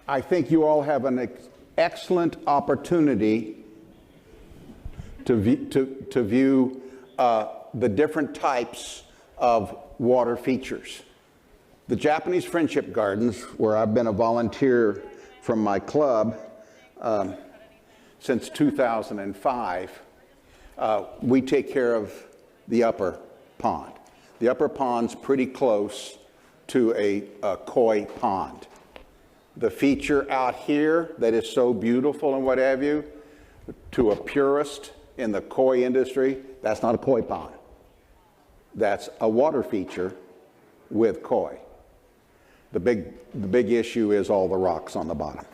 I think you all have an excellent opportunity to view the different types of water features. The Japanese Friendship Gardens, where I've been a volunteer from my club since 2005, we take care of the upper pond. The upper pond's pretty close to a koi pond. The feature out here that is so beautiful and what have you, to a purist in the koi industry, that's not a koi pond. That's a water feature with koi. The big issue is all the rocks on the bottom.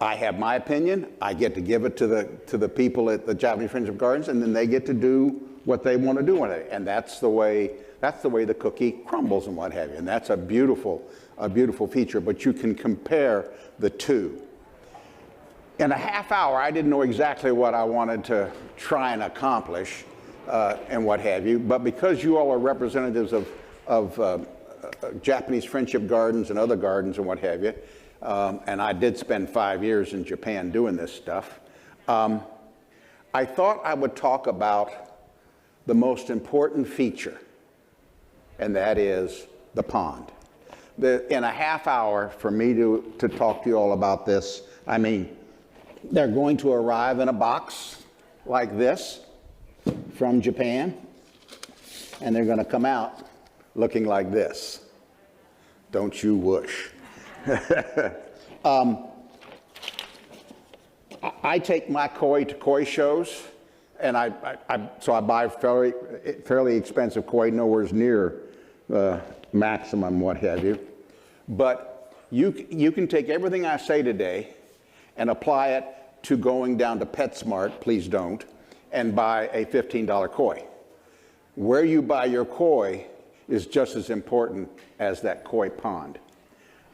I have my opinion. I get to give it to the people at the Japanese Friendship Gardens, and then they get to do what they want to do with it. And that's the way the cookie crumbles and what have you. And that's a beautiful feature. But you can compare the two. In a half hour, I didn't know exactly what I wanted to try and accomplish and what have you. But because you all are representatives of Japanese Friendship Gardens and other gardens and what have you, and I did spend 5 years in Japan doing this stuff, I thought I would talk about the most important feature, and that is the pond. In a half hour for me to talk to you all about this, I mean, they're going to arrive in a box like this from Japan, and they're going to come out looking like this. Don't you whoosh. I take my koi to koi shows, and so I buy fairly expensive koi, nowhere near maximum, what have you. But you can take everything I say today and apply it to going down to PetSmart, please don't, and buy a $15 koi. Where you buy your koi is just as important as that koi pond.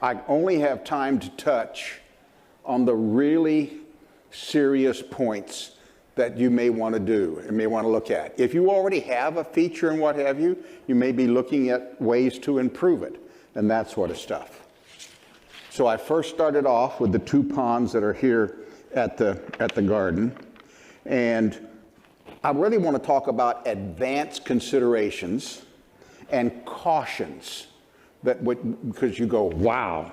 I only have time to touch on the really serious points that you may want to do and may want to look at. If you already have a feature and what have you, you may be looking at ways to improve it and that sort of stuff. So I first started off with the two ponds that are here at the garden, and I really want to talk about advanced considerations and cautions because you go, wow,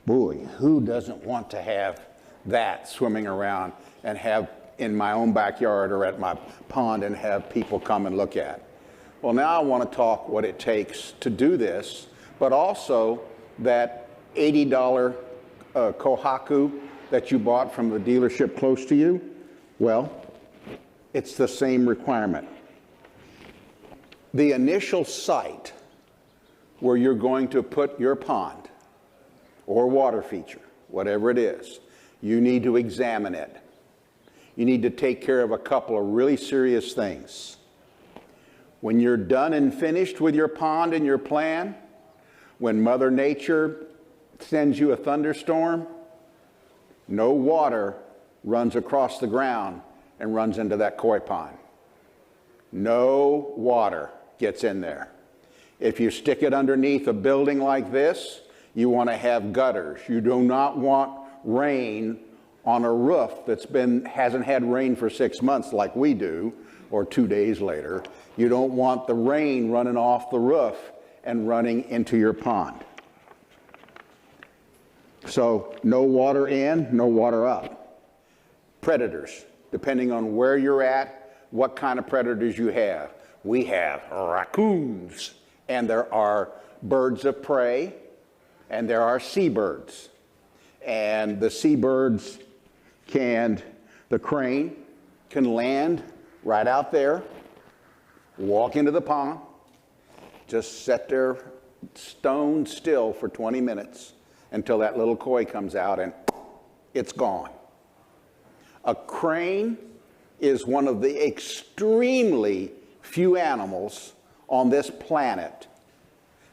boy, who doesn't want to have that swimming around and have in my own backyard or at my pond and have people come and look at? Well, now I want to talk what it takes to do this, but also that $80 kohaku that you bought from the dealership close to you, well, it's the same requirement. The initial site where you're going to put your pond or water feature, whatever it is, you need to examine it. You need to take care of a couple of really serious things. When you're done and finished with your pond and your plan, when Mother Nature sends you a thunderstorm, no water runs across the ground and runs into that koi pond. No water gets in there. If you stick it underneath a building like this, you want to have gutters. You do not want rain on a roof that's hasn't had rain for 6 months like we do, or 2 days later. You don't want the rain running off the roof and running into your pond. So no water in, no water up. Predators, depending on where you're at, what kind of predators you have. We have raccoons, and there are birds of prey, and there are seabirds. And the seabirds the crane can land right out there, walk into the pond, just sit there stone still for 20 minutes until that little koi comes out and it's gone. A crane is one of the extremely few animals on this planet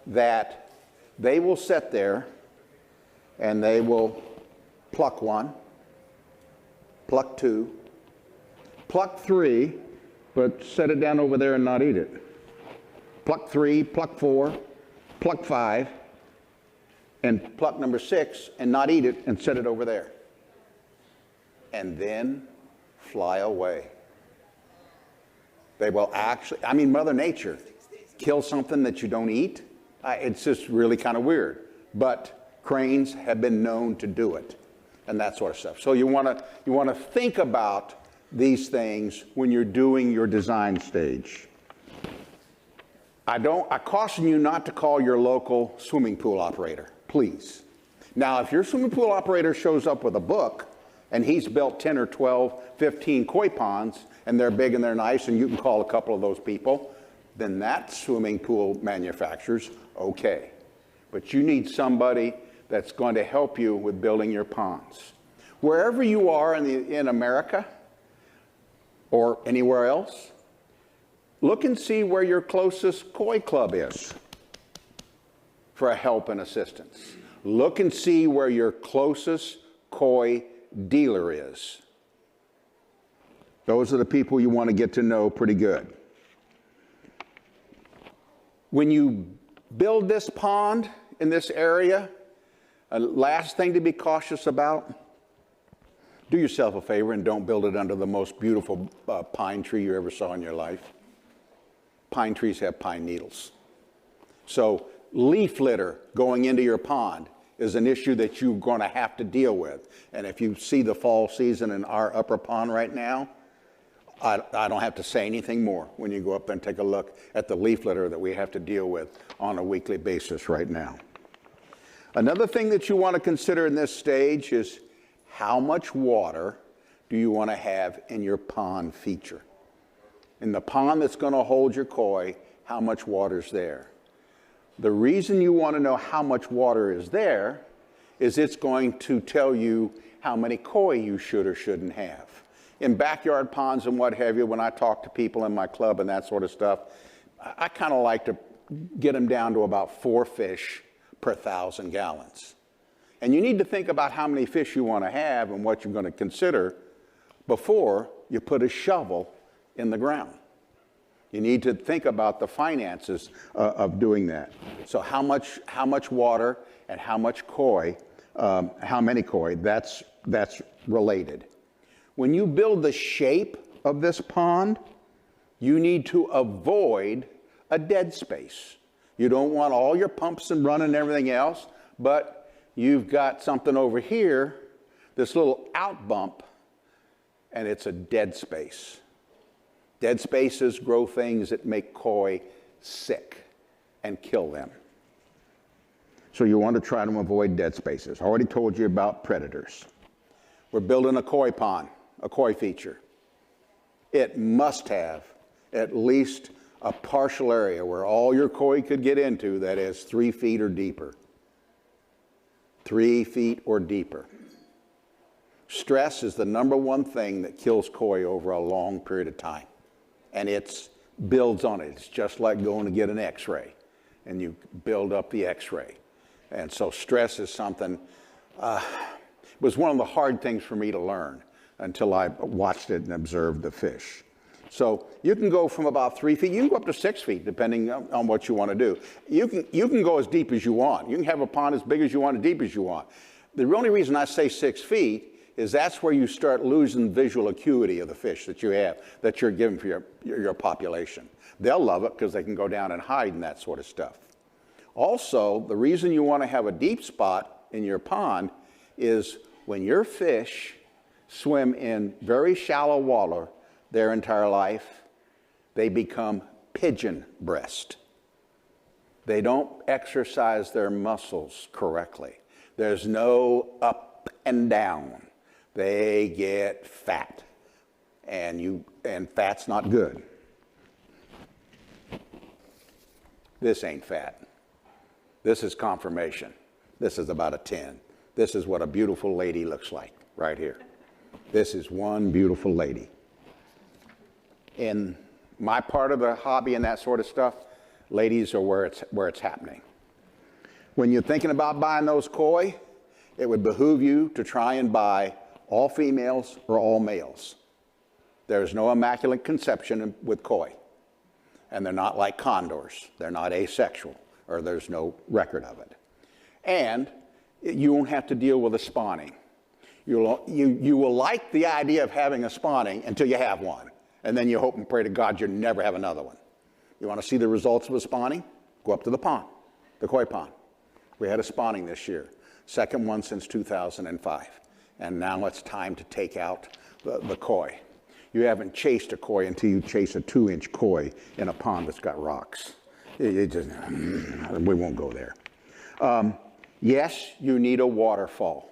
that they will sit there and they will pluck one, pluck two, pluck three, but set it down over there and not eat it. Pluck three, pluck four, pluck five, and pluck number 6 and not eat it and set it over there. And then fly away. They will actually, I mean, Mother Nature, kill something that you don't eat. It's just really kind of weird. But cranes have been known to do it and that sort of stuff. So you want to think about these things when you're doing your design stage. I caution you not to call your local swimming pool operator, please. Now, if your swimming pool operator shows up with a book and he's built 10 or 12, 15 koi ponds and they're big and they're nice and you can call a couple of those people, then that swimming pool manufacturer's okay. But you need somebody that's going to help you with building your ponds. Wherever you are in America or anywhere else, look and see where your closest koi club is for help and assistance. Look and see where your closest koi dealer is. Those are the people you want to get to know pretty good. When you build this pond in this area, a last thing to be cautious about, do yourself a favor and don't build it under the most beautiful pine tree you ever saw in your life. Pine trees have pine needles. So leaf litter going into your pond is an issue that you're going to have to deal with. And if you see the fall season in our upper pond right now, I don't have to say anything more when you go up there and take a look at the leaf litter that we have to deal with on a weekly basis right now. Another thing that you want to consider in this stage is how much water do you want to have in your pond feature? In the pond that's going to hold your koi, how much water's there? The reason you want to know how much water is there is it's going to tell you how many koi you should or shouldn't have. In backyard ponds and what have you, when I talk to people in my club and that sort of stuff, I kind of like to get them down to about 4 fish per 1,000 gallons. And you need to think about how many fish you want to have and what you're going to consider before you put a shovel in the ground. You need to think about the finances of doing that. So how much water and how much koi, how many koi, that's related. When you build the shape of this pond, you need to avoid a dead space. You don't want all your pumps and running and everything else, but you've got something over here, this little out bump, and it's a dead space. Dead spaces grow things that make koi sick and kill them. So you want to try to avoid dead spaces. I already told you about predators. We're building a koi pond, a koi feature. It must have at least a partial area where all your koi could get into that is 3 feet or deeper. 3 feet or deeper. Stress is the #1 thing that kills koi over a long period of time. And it builds on it. It's just like going to get an x-ray and you build up the x-ray. And so stress is something, was one of the hard things for me to learn until I watched it and observed the fish. So you can go from about 3 feet, you can go up to 6 feet depending on what you want to do. You can go as deep as you want. You can have a pond as big as you want, as deep as you want. The only reason I say 6 feet is that's where you start losing visual acuity of the fish that you have, that you're giving for your population. They'll love it because they can go down and hide and that sort of stuff. Also, the reason you want to have a deep spot in your pond is when your fish swim in very shallow water their entire life, they become pigeon breast. They don't exercise their muscles correctly. There's no up and down. They get fat, and fat's not good. This ain't fat. This is confirmation. This is about a 10. This is what a beautiful lady looks like right here. This is one beautiful lady. In my part of the hobby and that sort of stuff, ladies are where it's happening. When you're thinking about buying those koi, it would behoove you to try and buy all females or all males. There's no immaculate conception with koi. And they're not like condors. They're not asexual, or there's no record of it. And you won't have to deal with the spawning. You will like the idea of having a spawning until you have one. And then you hope and pray to God you never have another one. You want to see the results of a spawning? Go up to the pond, the koi pond. We had a spawning this year, second one since 2005. And now it's time to take out the koi. You haven't chased a koi until you chase a 2-inch koi in a pond that's got rocks. We won't go there. Yes, you need a waterfall.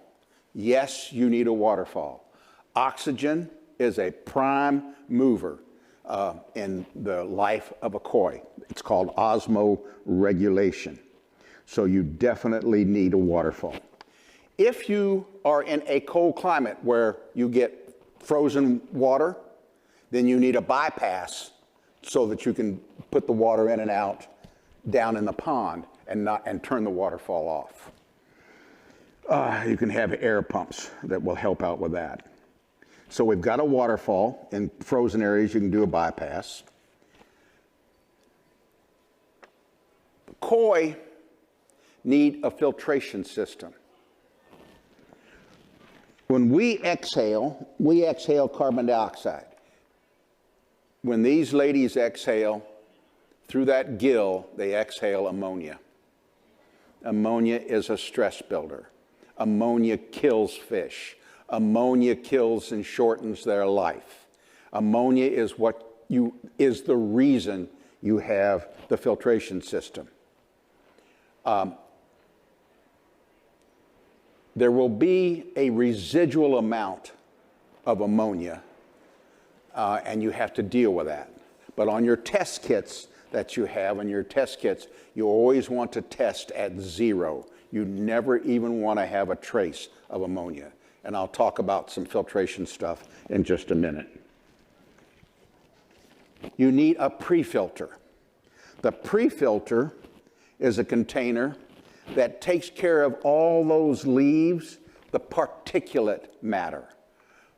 Yes, you need a waterfall. Oxygen is a prime mover in the life of a koi. It's called osmoregulation. So you definitely need a waterfall. If you are in a cold climate where you get frozen water, then you need a bypass so that you can put the water in and out down in the pond and turn the waterfall off. You can have air pumps that will help out with that. So we've got a waterfall. In frozen areas, you can do a bypass. The koi need a filtration system. When we exhale carbon dioxide. When these ladies exhale, through that gill, they exhale ammonia. Ammonia is a stress builder. Ammonia kills fish. Ammonia kills and shortens their life. Ammonia is is the reason you have the filtration system. There will be a residual amount of ammonia, and you have to deal with that. But on your test kits that you have, you always want to test at 0. You never even want to have a trace of ammonia. And I'll talk about some filtration stuff in just a minute. You need a pre-filter. The pre-filter is a container that takes care of all those leaves, the particulate matter,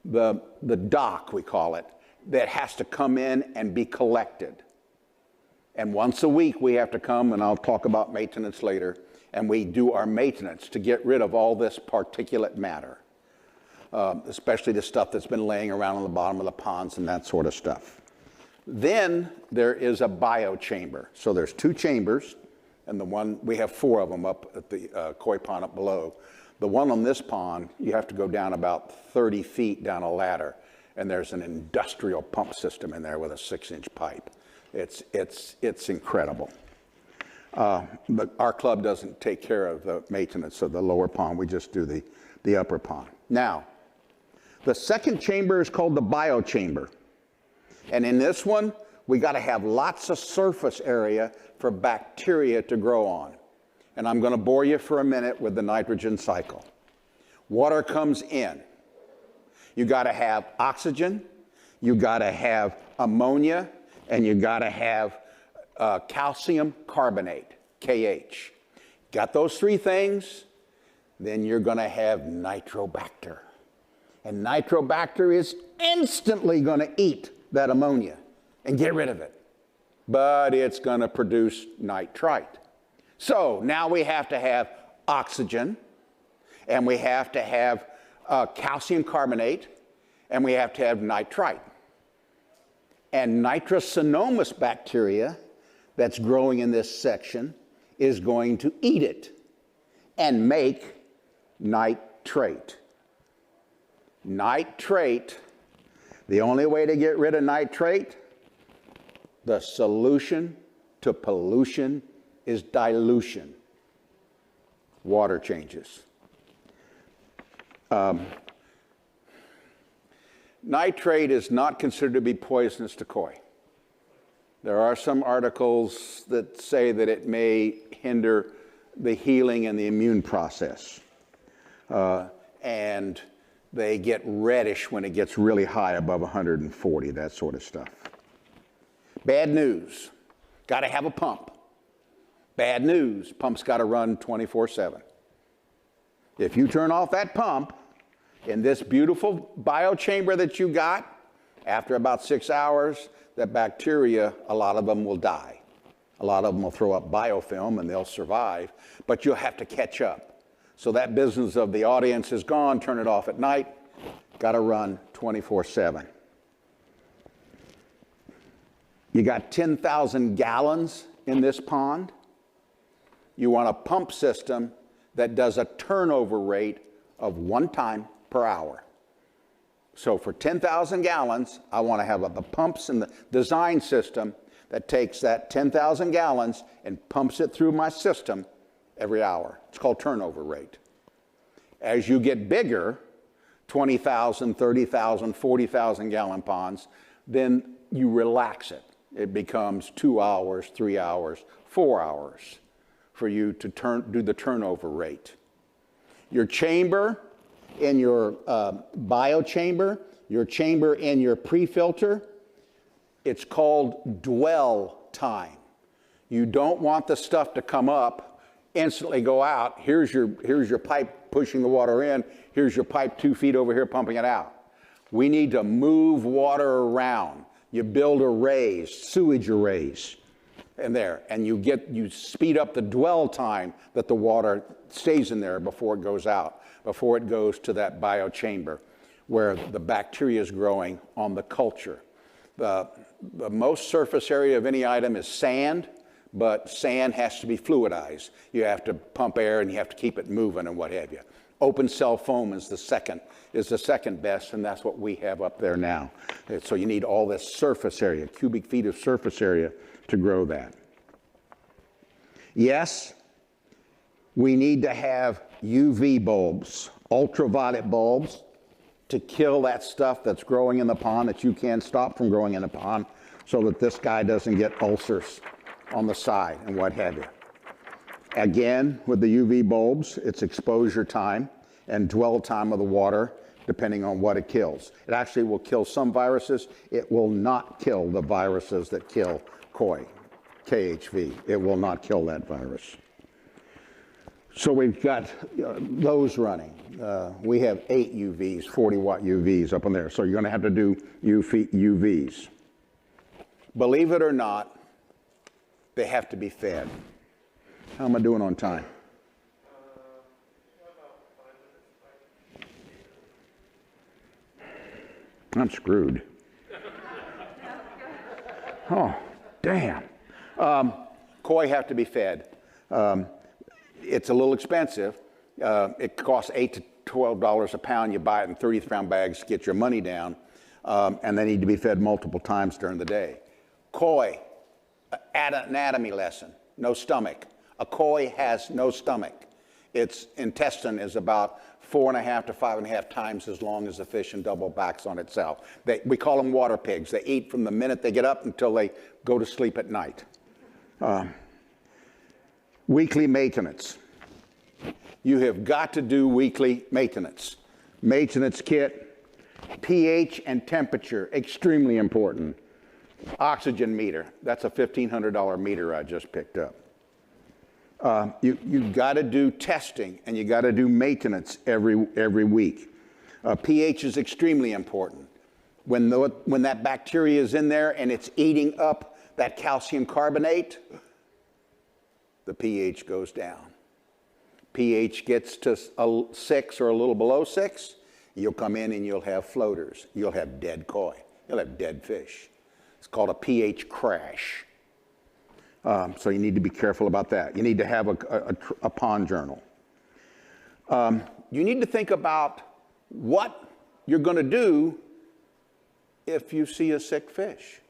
the dock, we call it, that has to come in and be collected. And once a week we have to come, and I'll talk about maintenance later, and we do our maintenance to get rid of all this particulate matter, especially the stuff that's been laying around on the bottom of the ponds and that sort of stuff. Then there is a biochamber. So there's 2 chambers, and we have 4 of them up at the koi pond up below. The one on this pond, you have to go down about 30 feet down a ladder, and there's an industrial pump system in there with a 6-inch pipe. It's incredible. But our club doesn't take care of the maintenance of the lower pond. We just do the upper pond. Now, the second chamber is called the biochamber. And in this one, we got to have lots of surface area for bacteria to grow on. And I'm going to bore you for a minute with the nitrogen cycle. Water comes in. You got to have oxygen, you got to have ammonia, and you got to have calcium carbonate, KH. Got those 3 things, then you're going to have nitrobacter. And nitrobacter is instantly going to eat that ammonia and get rid of it. But it's going to produce nitrite. So now we have to have oxygen, and we have to have calcium carbonate, and we have to have nitrite. And nitrosomonas bacteria that's growing in this section is going to eat it and make nitrate. Nitrate, the only way to get rid of nitrate, the solution to pollution is dilution. Water changes. Nitrate is not considered to be poisonous to koi. There are some articles that say that it may hinder the healing and the immune process. And they get reddish when it gets really high, above 140, that sort of stuff. Bad news, got to have a pump. Bad news, pump's got to run 24/7. If you turn off that pump, in this beautiful biochamber that you got, after about 6 hours, the bacteria, a lot of them will die. A lot of them will throw up biofilm and they'll survive, but you'll have to catch up. So that business of the audience is gone, turn it off at night, got to run 24/7. You got 10,000 gallons in this pond. You want a pump system that does a turnover rate of 1 time per hour. So for 10,000 gallons, I want to have the pumps and the design system that takes that 10,000 gallons and pumps it through my system every hour. It's called turnover rate. As you get bigger, 20,000, 30,000, 40,000 gallon ponds, then you relax it. It becomes 2 hours, 3 hours, 4 hours for you to do the turnover rate. Your chamber in your biochamber, your chamber in your pre-filter, it's called dwell time. You don't want the stuff to come up, instantly go out. Here's your pipe pushing the water in. Here's your pipe 2 feet over here pumping it out. We need to move water around. You build arrays, sewage arrays in there, and you speed up the dwell time that the water stays in there before it goes out, before it goes to that biochamber where the bacteria is growing on the culture. The most surface area of any item is sand, but sand has to be fluidized. You have to pump air and you have to keep it moving and what have you. Open cell foam is the second best, and that's what we have up there now. So you need all this surface area, cubic feet of surface area to grow that. Yes, we need to have UV bulbs, ultraviolet bulbs, to kill that stuff that's growing in the pond that you can't stop from growing in the pond, so that this guy doesn't get ulcers on the side and what have you. Again, with the UV bulbs, it's exposure time and dwell time of the water, depending on what it kills. It actually will kill some viruses. It will not kill the viruses that kill koi, KHV. It will not kill that virus. So we've got those running. We have 8 UVs, 40-watt UVs up in there. So you're going to have to do UVs. Believe it or not, they have to be fed. How am I doing on time? I'm screwed. Oh, damn. Koi have to be fed. It's a little expensive. It costs $8 to $12 a pound. You buy it in 30-pound bags to get your money down, and they need to be fed multiple times during the day. Koi, anatomy lesson, no stomach. A koi has no stomach. Its intestine is about 4.5 to 5.5 times as long as the fish and double backs on itself. We call them water pigs. They eat from the minute they get up until they go to sleep at night. Weekly maintenance. You have got to do weekly maintenance. Maintenance kit, pH and temperature, extremely important. Oxygen meter, that's a $1,500 meter I just picked up. You've got to do testing and you got to do maintenance every week. pH is extremely important. When that bacteria is in there and it's eating up that calcium carbonate, the pH goes down. pH gets to 6 or a little below 6, you'll come in and you'll have floaters. You'll have dead koi. You'll have dead fish. It's called a pH crash. So you need to be careful about that. You need to have a pond journal. You need to think about what you're going to do if you see a sick fish.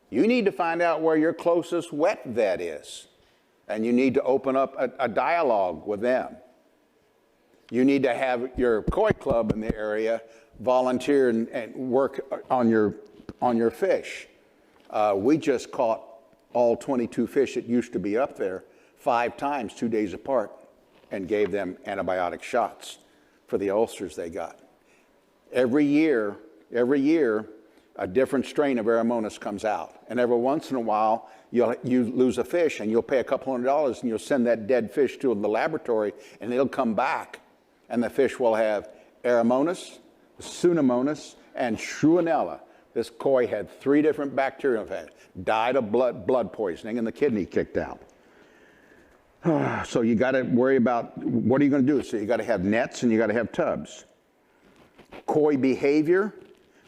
You need to find out where your closest wet vet is. And you need to open up a dialogue with them. You need to have your koi club in the area volunteer and work on your fish. We just caught all 22 fish that used to be up there 5 times, 2 days apart, and gave them antibiotic shots for the ulcers they got. Every year, a different strain of Aeromonas comes out. And every once in a while, you lose a fish and you'll pay a couple $100 and you'll send that dead fish to the laboratory and it'll come back and the fish will have Aeromonas, Pseudomonas, and Shruanella. This koi had 3 different bacterial infections, died of blood poisoning, and the kidney kicked out. So you got to worry about what are you going to do? So you got to have nets and you got to have tubs. Koi behavior,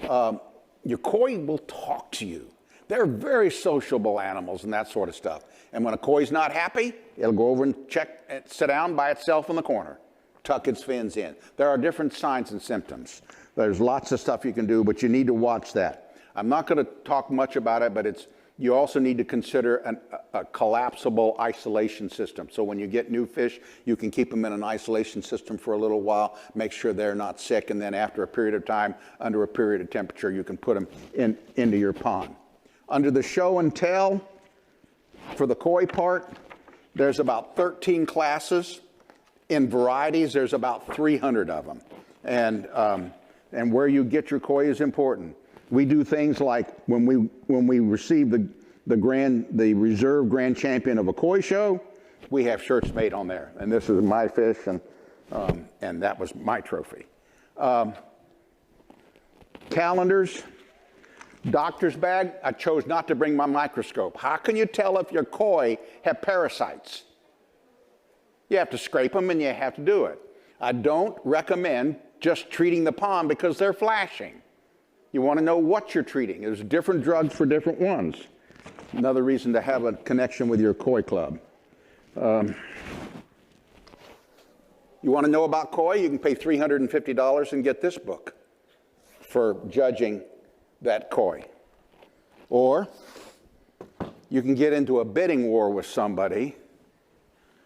your koi will talk to you. They're very sociable animals and that sort of stuff. And when a koi's not happy, it'll go over and sit down by itself in the corner, tuck its fins in. There are different signs and symptoms. There's lots of stuff you can do, but you need to watch that. I'm not going to talk much about it, but you also need to consider a collapsible isolation system. So when you get new fish, you can keep them in an isolation system for a little while, make sure they're not sick, and then after a period of time, under a period of temperature, you can put them into your pond. Under the show and tell, for the koi part, there's about 13 classes. In varieties, there's about 300 of them. And where you get your koi is important. We do things like when we receive the reserve grand champion of a koi show, we have shirts made on there. And this is my fish, and that was my trophy. Calendars. Doctor's bag, I chose not to bring my microscope. How can you tell if your koi have parasites? You have to scrape them and you have to do it. I don't recommend just treating the pond because they're flashing. You want to know what you're treating. There's different drugs for different ones. Another reason to have a connection with your koi club. You want to know about koi? You can pay $350 and get this book for judging that koi. Or you can get into a bidding war with somebody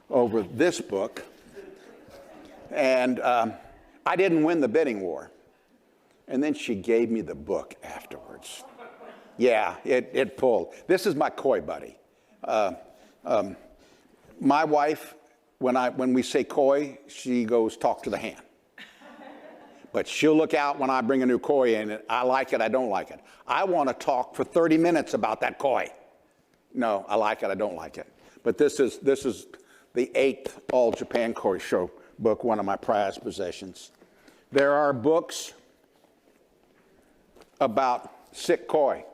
over this book. And I didn't win the bidding war. And then she gave me the book afterwards. Yeah, it pulled. This is my koi buddy. My wife, when we say koi, she goes, talk to the hand. But she'll look out when I bring a new koi in. I like it, I don't like it. I want to talk for 30 minutes about that koi. No, I like it, I don't like it. But this is the 8th All Japan Koi Show book, one of my prized possessions. There are books about sick koi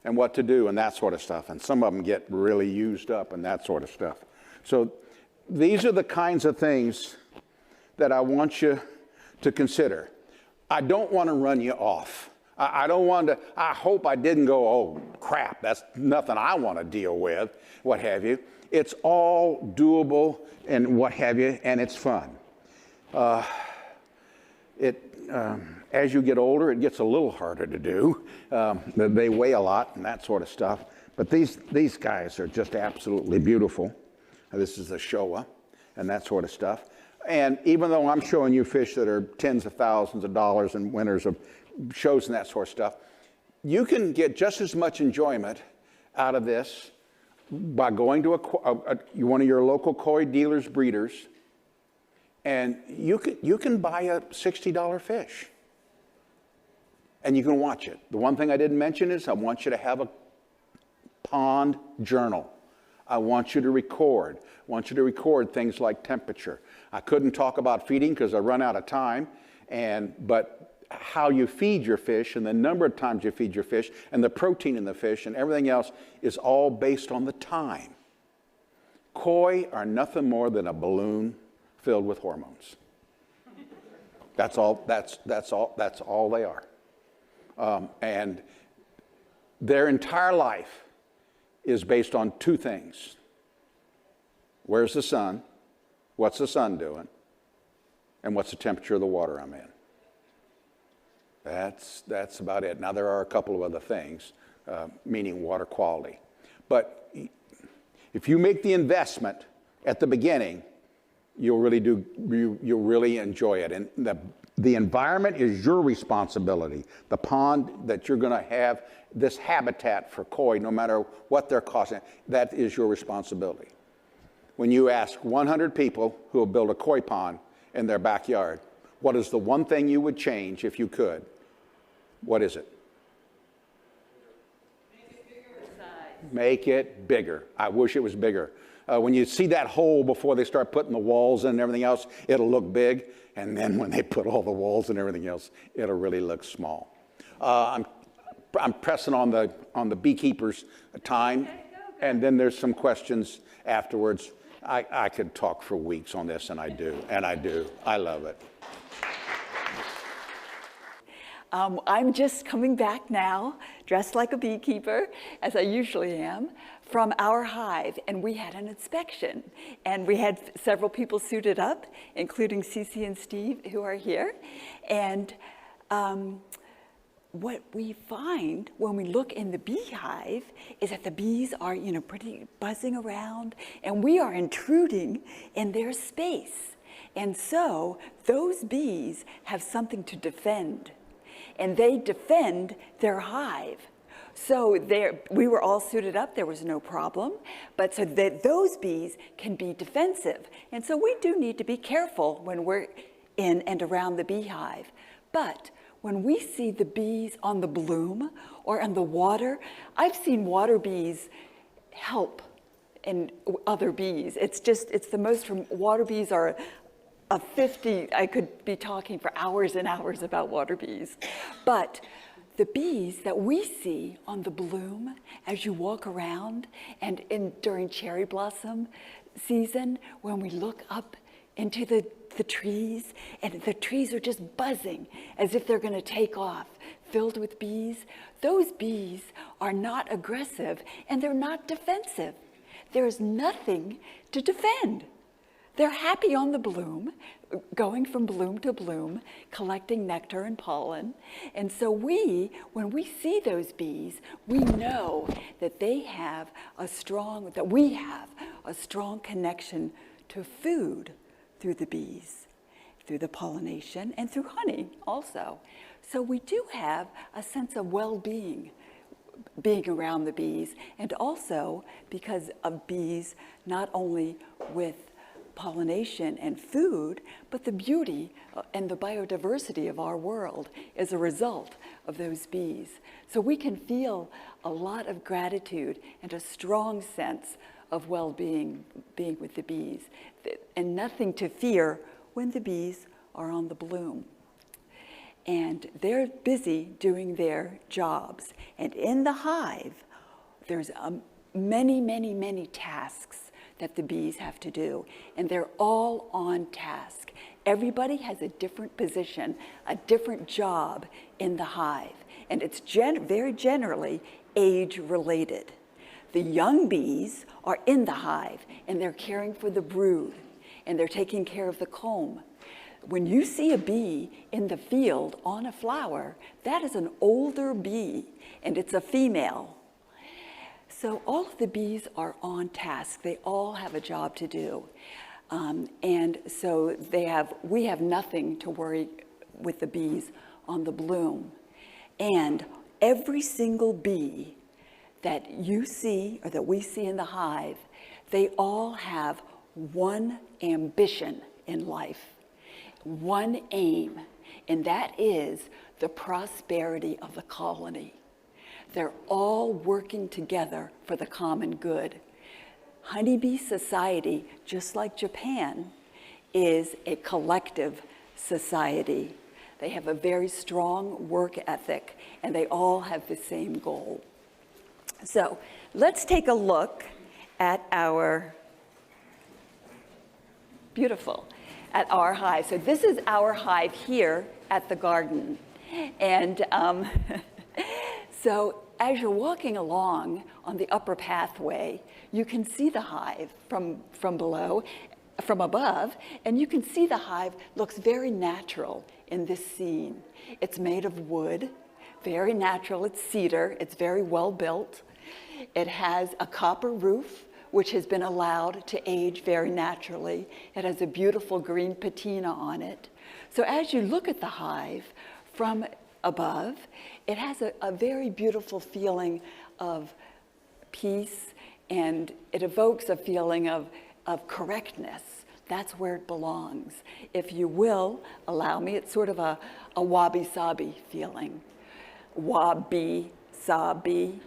and what to do and that sort of stuff. And some of them get really used up and that sort of stuff. So these are the kinds of things that I want you to consider. I don't want to run you off. I don't want to, I hope I didn't go, oh crap, that's nothing I want to deal with, what have you. It's all doable and what have you, and it's fun. As you get older, it gets a little harder to do. They weigh a lot and that sort of stuff. But these guys are just absolutely beautiful. This is a Showa and that sort of stuff. And even though I'm showing you fish that are tens of thousands of dollars and winners of shows and that sort of stuff, you can get just as much enjoyment out of this by going to one of your local koi dealers, breeders, and you can buy a $60 fish. And you can watch it. The one thing I didn't mention is I want you to have a pond journal. I want you to record. I want you to record things like temperature. I couldn't talk about feeding because I run out of time, but how you feed your fish and the number of times you feed your fish and the protein in the fish and everything else is all based on the time. Koi are nothing more than a balloon filled with hormones. That's all they are. And their entire life is based on 2 things. Where's the sun? What's the sun doing? And what's the temperature of the water I'm in? That's about it. Now, there are a couple of other things, meaning water quality. But if you make the investment at the beginning, you'll really enjoy it. And the environment is your responsibility. The pond that you're going to have, this habitat for koi, no matter what they're costing, that is your responsibility. When you ask 100 people who will build a koi pond in their backyard, what is the one thing you would change if you could? What is it? Make it bigger in size. Make it bigger. I wish it was bigger. When you see that hole before they start putting the walls in and everything else, it'll look big. And then when they put all the walls and everything else, it'll really look small. I'm I'm pressing on the beekeepers' time, Okay, go. and then there's some questions afterwards. I could talk for weeks on this, and I do. I love it. I'm just coming back now, dressed like a beekeeper, as I usually am, from our hive, and we had an inspection. And we had several people suited up, including Cece and Steve, who are here. And what we find when we look in the beehive is that the bees are, pretty buzzing around, and we are intruding in their space. And so those bees have something to defend, and they defend their hive. So we were all suited up, there was no problem, but so that those bees can be defensive. And so we do need to be careful when we're in and around the beehive. But when we see the bees on the bloom or on the water, I've seen water bees help in other bees. It's the most, water bees are a 50, I could be talking for hours and hours about water bees. But the bees that we see on the bloom as you walk around and during cherry blossom season, when we look up into the trees, and the trees are just buzzing as if they're going to take off, filled with bees, those bees are not aggressive and they're not defensive. There's nothing to defend. They're happy on the bloom, going from bloom to bloom, collecting nectar and pollen. And so when we see those bees, we know that we have a strong connection to food through the bees, through the pollination, and through honey also. So we do have a sense of well-being being around the bees, and also because of bees, not only with pollination and food, but the beauty and the biodiversity of our world is a result of those bees. So we can feel a lot of gratitude and a strong sense of well-being being with the bees, and nothing to fear when the bees are on the bloom. And they're busy doing their jobs. And in the hive, there's many, many, many tasks that the bees have to do, and they're all on task. Everybody has a different position, a different job in the hive, and it's very generally age-related. The young bees are in the hive, and they're caring for the brood, and they're taking care of the comb. When you see a bee in the field on a flower, that is an older bee, and it's a female. So all of the bees are on task. They all have a job to do. And so we have nothing to worry with the bees on the bloom. And every single bee that you see or that we see in the hive, they all have one ambition in life, one aim, and that is the prosperity of the colony. They're all working together for the common good. Honeybee society, just like Japan, is a collective society. They have a very strong work ethic, and they all have the same goal. So let's take a look at our hive. So this is our hive here at the garden. And so as you're walking along on the upper pathway, you can see the hive from above, and you can see the hive looks very natural in this scene. It's made of wood, very natural. It's cedar. It's very well built. It has a copper roof, which has been allowed to age very naturally. It has a beautiful green patina on it. So as you look at the hive from above, it has a very beautiful feeling of peace, and it evokes a feeling of correctness. That's where it belongs. If you will allow me, it's sort of a wabi-sabi feeling. Wabi-sabi.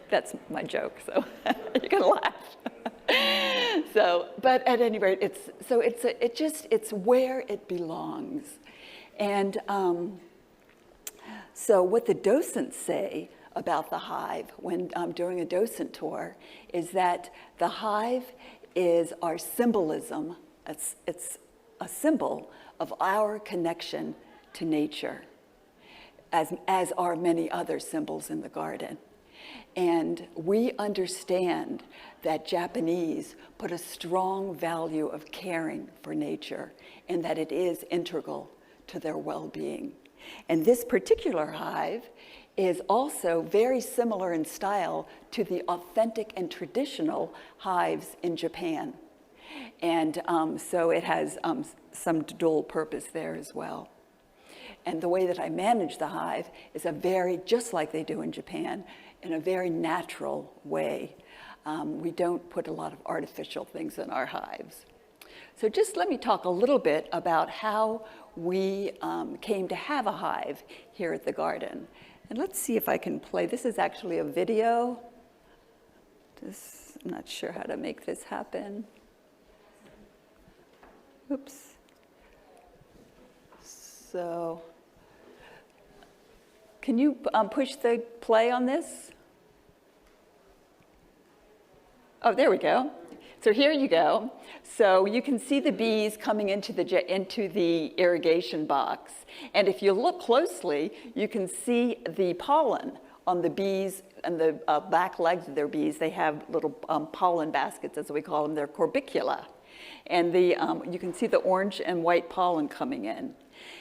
That's my joke, so you can laugh. So, but at any rate, it's where it belongs. And So what the docents say about the hive when during a docent tour is that the hive is our symbolism. It's a symbol of our connection to nature, as are many other symbols in the garden. And we understand that Japanese put a strong value of caring for nature and that it is integral to their well-being. And this particular hive is also very similar in style to the authentic and traditional hives in Japan. And so it has some dual purpose there as well. And the way that I manage the hive is just like they do in Japan, in a very natural way. We don't put a lot of artificial things in our hives. So just let me talk a little bit about how we came to have a hive here at the garden. And let's see if I can play. This is actually a video. I'm not sure how to make this happen. Oops. So, can you push the play on this? Oh, there we go. So here you go. So you can see the bees coming into the irrigation box. And if you look closely, you can see the pollen on the bees and the back legs of their bees. They have little pollen baskets, as we call them. They're corbicula. And you can see the orange and white pollen coming in.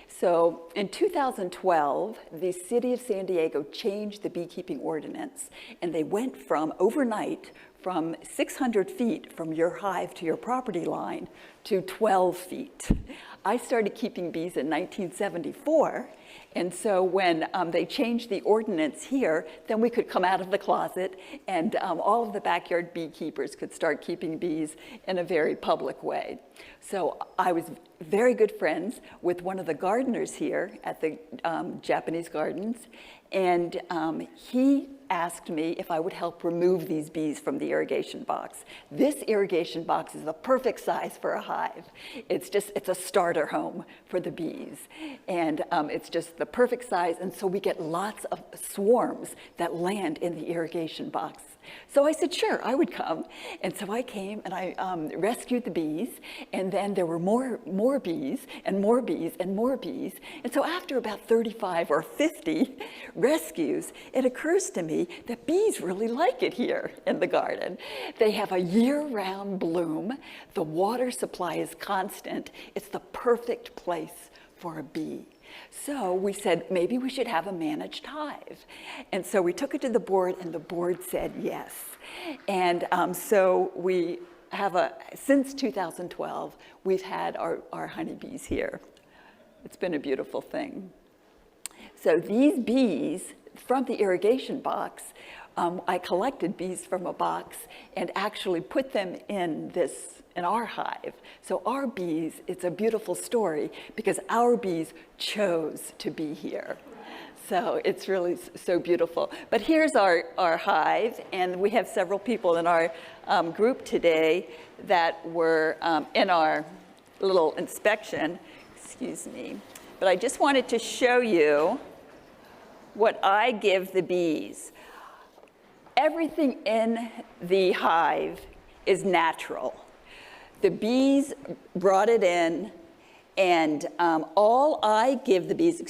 So in 2012, the city of San Diego changed the beekeeping ordinance, and they went overnight from 600 feet from your hive to your property line to 12 feet. I started keeping bees in 1974, and so when they changed the ordinance here, then we could come out of the closet and all of the backyard beekeepers could start keeping bees in a very public way. So I was very good friends with one of the gardeners here at the Japanese gardens, and he asked me if I would help remove these bees from the irrigation box. This irrigation box is the perfect size for a hive. It's a starter home for the bees. And it's just the perfect size, and so we get lots of swarms that land in the irrigation box. So I said, sure, I would come. And so I came and I rescued the bees, and then there were more bees and more bees and more bees. And so after about 35 or 50 rescues, it occurs to me that bees really like it here in the garden. They have a year-round bloom. The water supply is constant. It's the perfect place for a bee. So we said, maybe we should have a managed hive. And so we took it to the board, and the board said yes. And so we have since 2012, we've had our honeybees here. It's been a beautiful thing. So these bees from the irrigation box, I collected bees from a box and actually put them in our hive. So our bees, it's a beautiful story because our bees chose to be here. So it's really so beautiful. But here's our hive, and we have several people in our group today that were in our little inspection. Excuse me. But I just wanted to show you what I give the bees. Everything in the hive is natural. The bees brought it in, and all I give the bees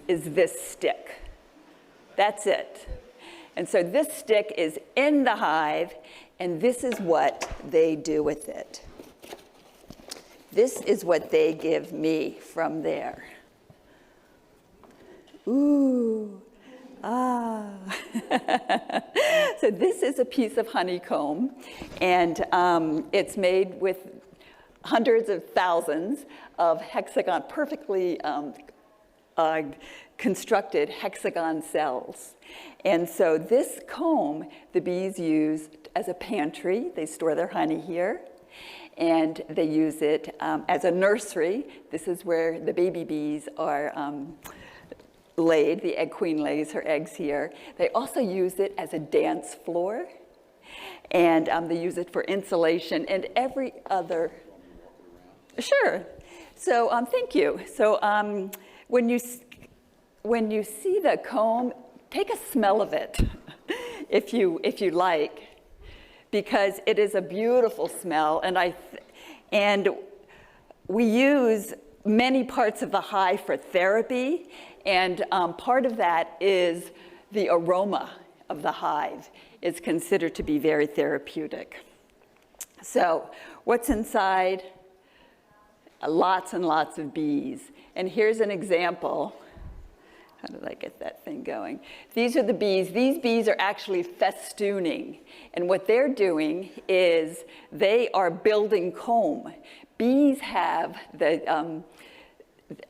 is this stick. That's it. And so this stick is in the hive, and this is what they do with it. This is what they give me from there. Ooh, ah. So this is a piece of honeycomb, and it's made with hundreds of thousands of perfectly constructed hexagon cells. And so this comb, the bees use as a pantry. They store their honey here. And they use it as a nursery. This is where the baby bees are laid. The egg queen lays her eggs here. They also use it as a dance floor. And they use it for insulation and every other. Sure. So thank you. So when you see the comb, take a smell of it, if you like, because it is a beautiful smell, and we use many parts of the hive for therapy, and part of that is the aroma of the hive is considered to be very therapeutic. So what's inside? Lots and lots of bees. And here's an example. How did I get that thing going? These are the bees. These bees are actually festooning. And what they're doing is they are building comb. Bees have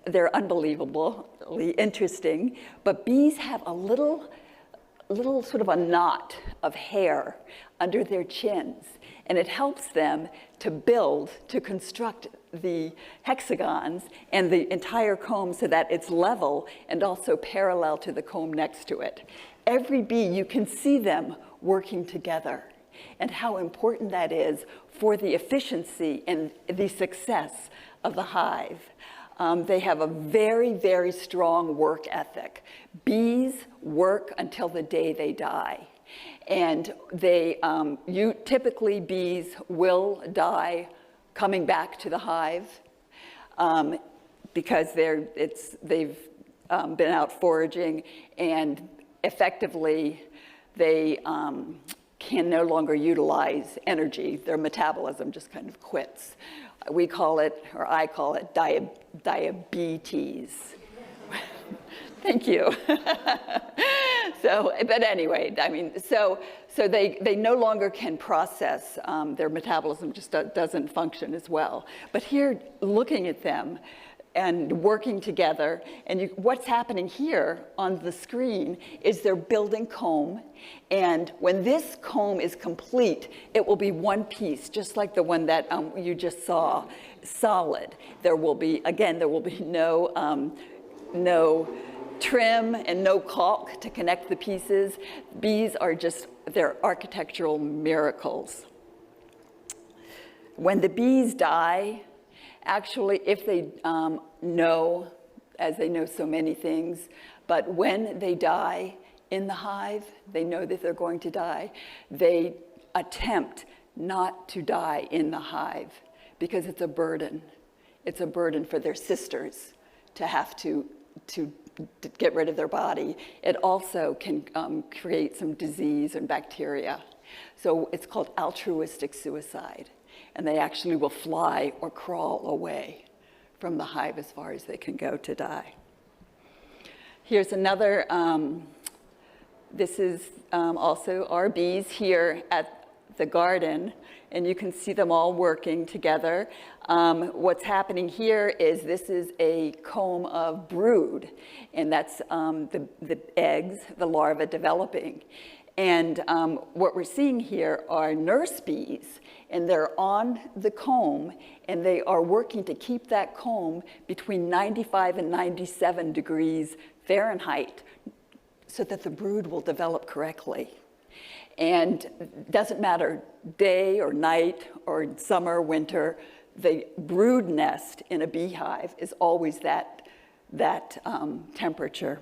they're unbelievably interesting, but bees have a little sort of a knot of hair under their chins, and it helps them to construct the hexagons and the entire comb so that it's level and also parallel to the comb next to it. Every bee, you can see them working together, and how important that is for the efficiency and the success of the hive. They have a very, very strong work ethic. Bees work until the day they die. And typically bees will die coming back to the hive because they've been out foraging, and effectively they can no longer utilize energy. Their metabolism just kind of quits. We call it, or I call it, diabetes. Thank you. But anyway, I mean, so they no longer can process, their metabolism just doesn't function as well. But here, looking at them and working together, and what's happening here on the screen is they're building comb, and when this comb is complete, it will be one piece, just like the one that you just saw, solid. There will be no trim and no caulk to connect the pieces. Bees are they're architectural miracles. When the bees die, actually, if they know, as they know so many things, but when they die in the hive, they know that they're going to die, they attempt not to die in the hive because it's a burden. It's a burden for their sisters to have to get rid of their body. It also can create some disease and bacteria. So it's called altruistic suicide. And they actually will fly or crawl away from the hive as far as they can go to die. Here's another, this is also our bees here at the garden, and you can see them all working together. What's happening here is this is a comb of brood, and that's the eggs, the larvae developing. And what we're seeing here are nurse bees, and they're on the comb, and they are working to keep that comb between 95 and 97 degrees Fahrenheit so that the brood will develop correctly. And it doesn't matter day or night or summer, winter, the brood nest in a beehive is always that temperature.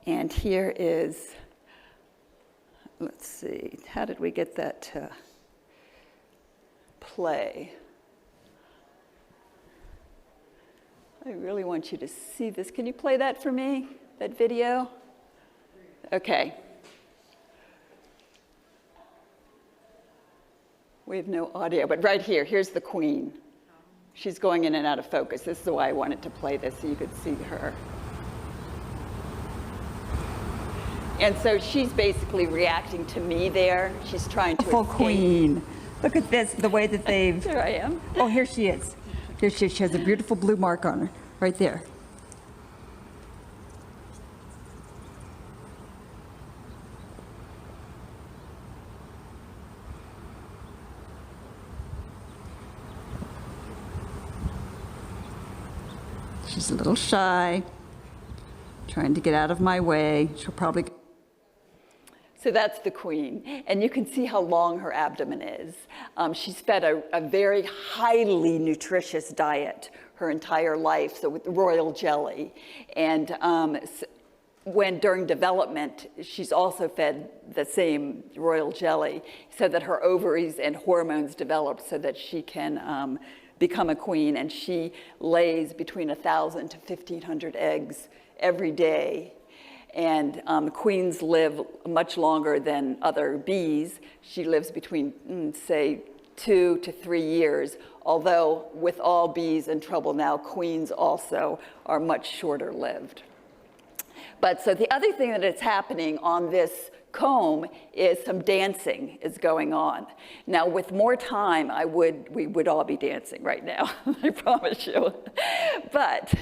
And here is, let's see, how did we get that to play? I really want you to see this. Can you play that for me, that video? Okay. We have no audio, but right here, here's the queen. She's going in and out of focus. This is why I wanted to play this, so you could see her. And so she's basically reacting to me there. She's trying to escape. Queen. Look at this, the way that they've... There I am. Oh, here she is. Here she is. She has a beautiful blue mark on her, right there. She's a little shy, trying to get out of my way. She'll probably... So that's the queen. And you can see how long her abdomen is. She's fed a very highly nutritious diet her entire life, so with royal jelly. And when during development, she's also fed the same royal jelly so that her ovaries and hormones develop so that she can become a queen. And she lays between 1,000 to 1,500 eggs every day. And queens live much longer than other bees. She lives between, say, 2 to 3 years, although with all bees in trouble now, queens also are much shorter lived. But so the other thing that is happening on this comb is some dancing is going on. Now, with more time, we would all be dancing right now, I promise you. But,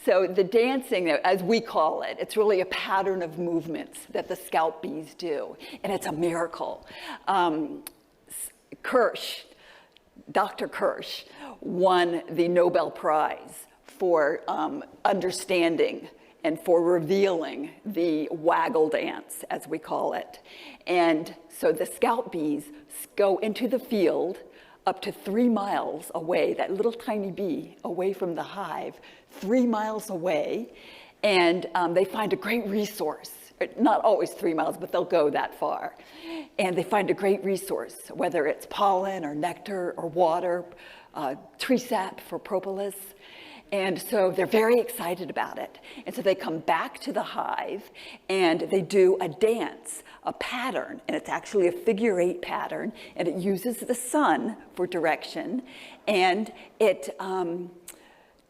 so the dancing, as we call it, it's really a pattern of movements that the scout bees do, and it's a miracle. Dr. Kirsch won the Nobel Prize for understanding and for revealing the waggle dance, as we call it. And so the scout bees go into the field up to 3 miles away, that little tiny bee away from the hive, 3 miles away, and they find a great resource. Not always 3 miles, but they'll go that far. And they find a great resource, whether it's pollen or nectar or water, tree sap for propolis. And so they're very excited about it. And so they come back to the hive and they do a dance, a pattern, and it's actually a figure-8 pattern, and it uses the sun for direction, and it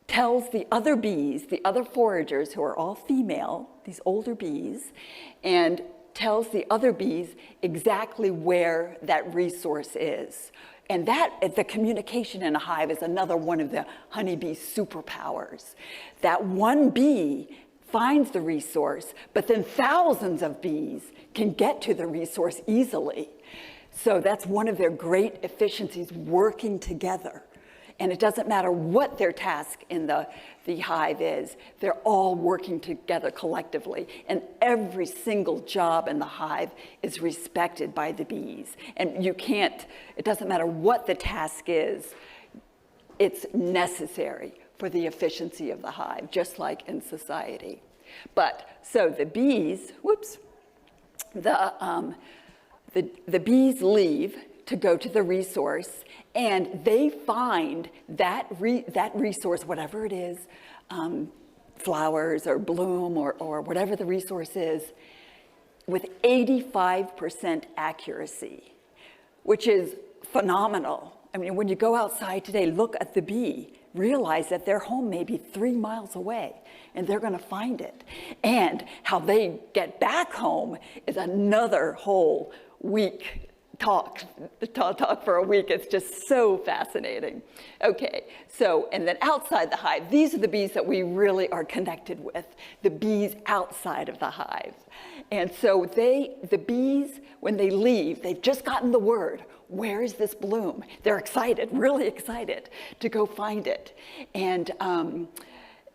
tells the other bees, the other foragers who are all female, these older bees, and tells the other bees exactly where that resource is. And the communication in a hive is another one of the honeybee's superpowers. That one bee finds the resource, but then thousands of bees can get to the resource easily. So that's one of their great efficiencies, working together. And it doesn't matter what their task in the hive is, they're all working together collectively. And every single job in the hive is respected by the bees. And it doesn't matter what the task is, it's necessary for the efficiency of the hive, just like in society. So the bees, the bees leave to go to the resource, and they find that resource, whatever it is, flowers or bloom or whatever the resource is, with 85% accuracy, which is phenomenal. I mean, when you go outside today, look at the bee, realize that their home may be 3 miles away, and they're going to find it. And how they get back home is another whole week talk for a week. It's just so fascinating. Okay, so, and then outside the hive, these are the bees that we really are connected with, the bees outside of the hive. And so the bees, when they leave, they've just gotten the word, where is this bloom? They're excited, really excited to go find it. And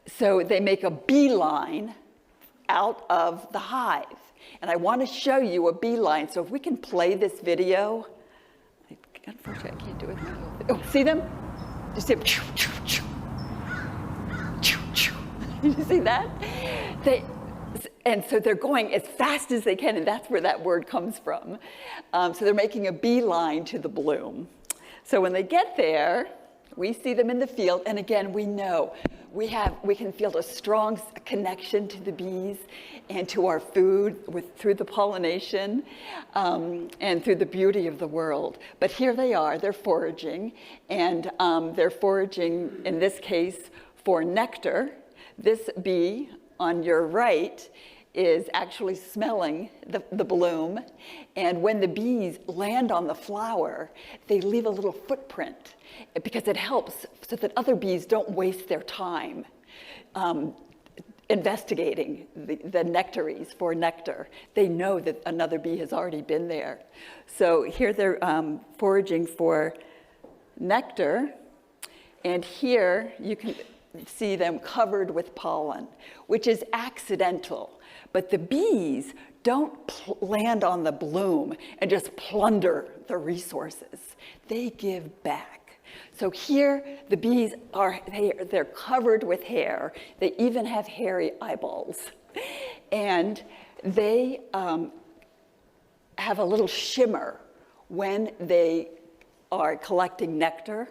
so they make a beeline out of the hive. And I want to show you a beeline. So if we can play this video. Unfortunately, I can't do it. Oh, see them? You see them? You see that? And so they're going as fast as they can, and that's where that word comes from. So they're making a beeline to the bloom. So when they get there, we see them in the field, and again, we know we can feel a strong connection to the bees and to our food through the pollination and through the beauty of the world. But here they are, they're foraging, and they're foraging, in this case, for nectar. This bee on your right is actually smelling the bloom, and when the bees land on the flower, they leave a little footprint because it helps so that other bees don't waste their time investigating the nectaries for nectar. They know that another bee has already been there. So here they're foraging for nectar, and here you can see them covered with pollen, which is accidental. But the bees don't land on the bloom and just plunder the resources. They give back. So here, the bees they're covered with hair. They even have hairy eyeballs. And they have a little shimmer when they are collecting nectar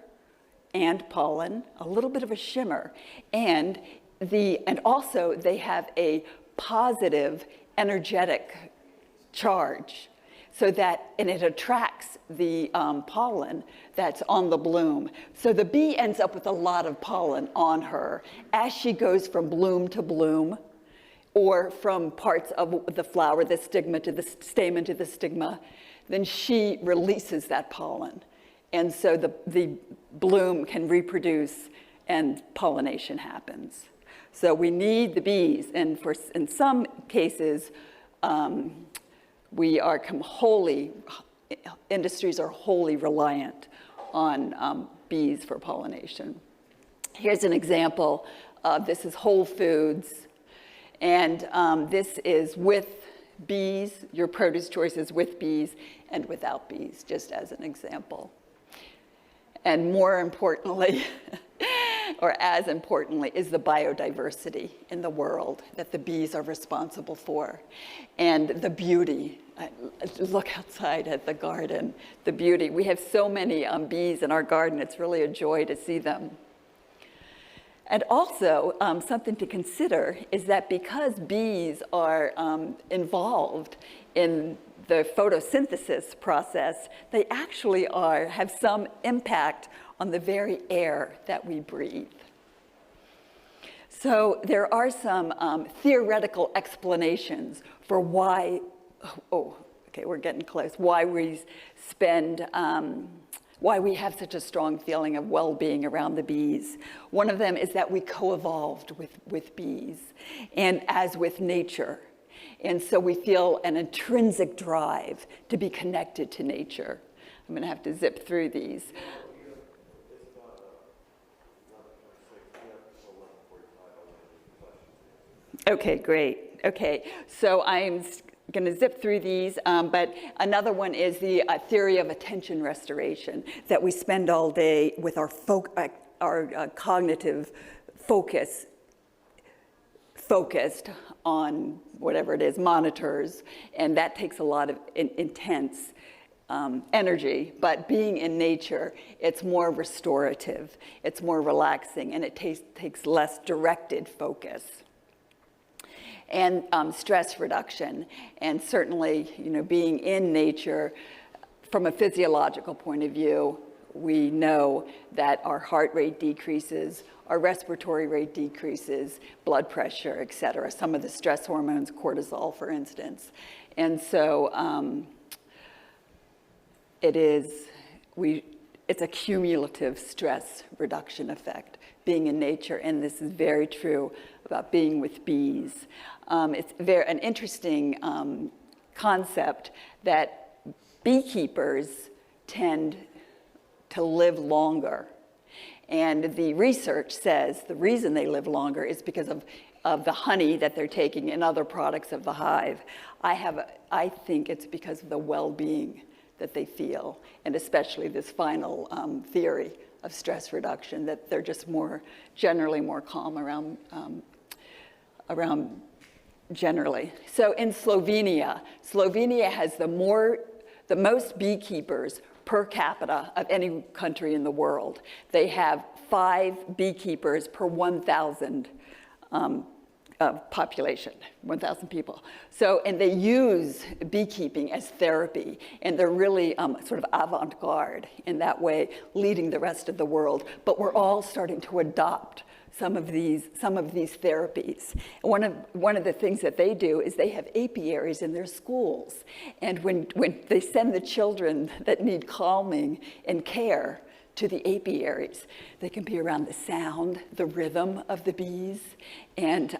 and pollen, a little bit of a shimmer. And also they have a positive energetic charge, so that, and it attracts the pollen that's on the bloom. So the bee ends up with a lot of pollen on her as she goes from bloom to bloom, or from parts of the flower, the stigma to the stamen to the stigma. Then she releases that pollen. And so the bloom can reproduce and pollination happens. So we need the bees, and in some cases, industries are wholly reliant on bees for pollination. Here's an example. This is Whole Foods, and this is with bees. Your produce choice is with bees and without bees, just as an example. And more importantly, or as importantly, is the biodiversity in the world that the bees are responsible for. And the beauty. Look outside at the garden, the beauty. We have so many bees in our garden. It's really a joy to see them. And also, something to consider is that because bees are involved in the photosynthesis process, they actually have some impact on the very air that we breathe. So there are some theoretical explanations for why, we're getting close, why we have such a strong feeling of well-being around the bees. One of them is that we co-evolved with bees, and as with nature. And so we feel an intrinsic drive to be connected to nature. I'm gonna have to zip through these. Okay, great. Okay, so I'm going to zip through these, but another one is the theory of attention restoration, that we spend all day with our cognitive focused on whatever it is, monitors, and that takes a lot of intense energy. But being in nature, it's more restorative, it's more relaxing, and it takes less directed focus. And stress reduction, and certainly, being in nature, from a physiological point of view, we know that our heart rate decreases, our respiratory rate decreases, blood pressure, et cetera, some of the stress hormones, cortisol, for instance. And so it's a cumulative stress reduction effect, being in nature, and this is very true about being with bees. It's an interesting concept that beekeepers tend to live longer. And the research says the reason they live longer is because of the honey that they're taking and other products of the hive. I think it's because of the well-being that they feel, and especially this final theory of stress reduction, that they're just generally more calm around generally. So in Slovenia has the most beekeepers per capita of any country in the world. They have 5 beekeepers per 1,000 population, 1,000 people. So, and they use beekeeping as therapy, and they're really sort of avant-garde in that way, leading the rest of the world. But we're all starting to adopt some of these therapies. One of the things that they do is they have apiaries in their schools, and when they send the children that need calming and care to the apiaries, they can be around the sound, the rhythm of the bees, and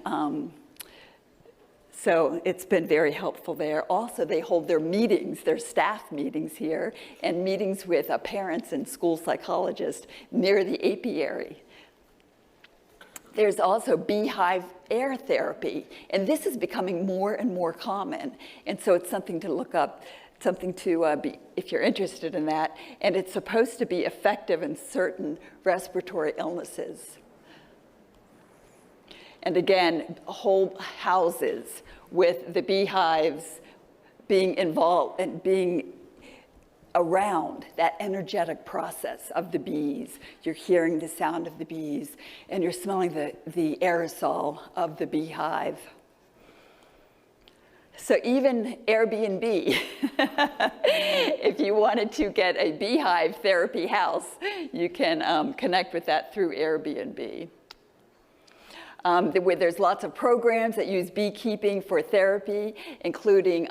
so it's been very helpful there. Also, they hold their meetings, their staff meetings here, and meetings with parents and school psychologists near the apiary. There's also beehive air therapy, and this is becoming more and more common. And so it's something to look up, something to be, if you're interested in that. And it's supposed to be effective in certain respiratory illnesses. And again, whole houses with the beehives being involved and being around that energetic process of the bees. You're hearing the sound of the bees, and you're smelling the aerosol of the beehive. So even Airbnb, if you wanted to get a beehive therapy house, you can connect with that through Airbnb. Where there's lots of programs that use beekeeping for therapy, including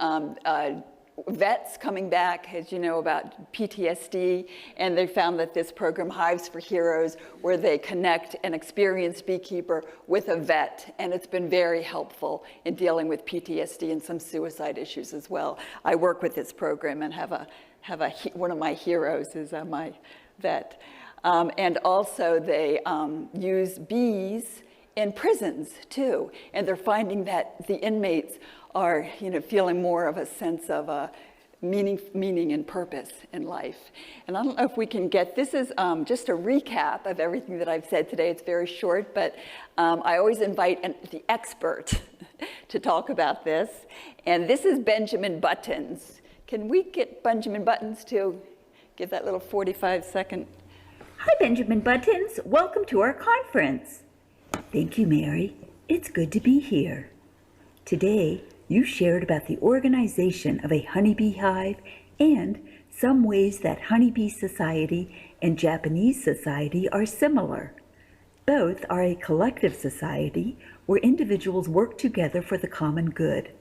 vets coming back, as you know, about PTSD, and they found that this program, Hives for Heroes, where they connect an experienced beekeeper with a vet, and it's been very helpful in dealing with PTSD and some suicide issues as well. I work with this program and one of my heroes is my vet. And also they use bees in prisons too, and they're finding that the inmates are, feeling more of a sense of meaning and purpose in life. And I don't know if we can get, this is just a recap of everything that I've said today. It's very short, but I always invite the expert to talk about this. And this is Benjamin Buttons. Can we get Benjamin Buttons to give that little 45-second? Hi, Benjamin Buttons. Welcome to our conference. Thank you, Mary. It's good to be here. Today, you shared about the organization of a honeybee hive and some ways that Honeybee Society and Japanese Society are similar. Both are a collective society where individuals work together for the common good.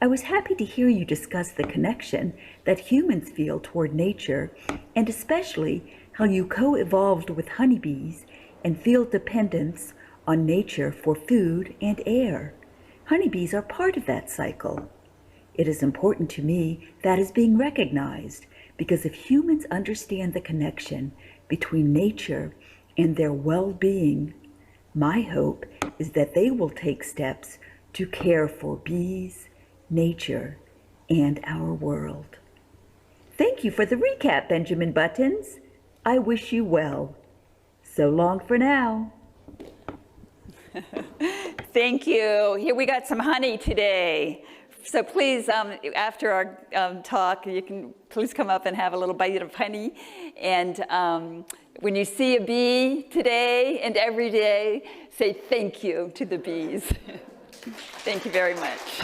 I was happy to hear you discuss the connection that humans feel toward nature, and especially how you co-evolved with honeybees and feel dependence on nature for food and air. Honeybees are part of that cycle. It is important to me that is being recognized, because if humans understand the connection between nature and their well-being, my hope is that they will take steps to care for bees, nature, and our world. Thank you for the recap, Benjamin Buttons. I wish you well. So long for now. Thank you. Here we got some honey today. So please, after our talk, you can please come up and have a little bite of honey. And when you see a bee today and every day, say thank you to the bees. Thank you very much.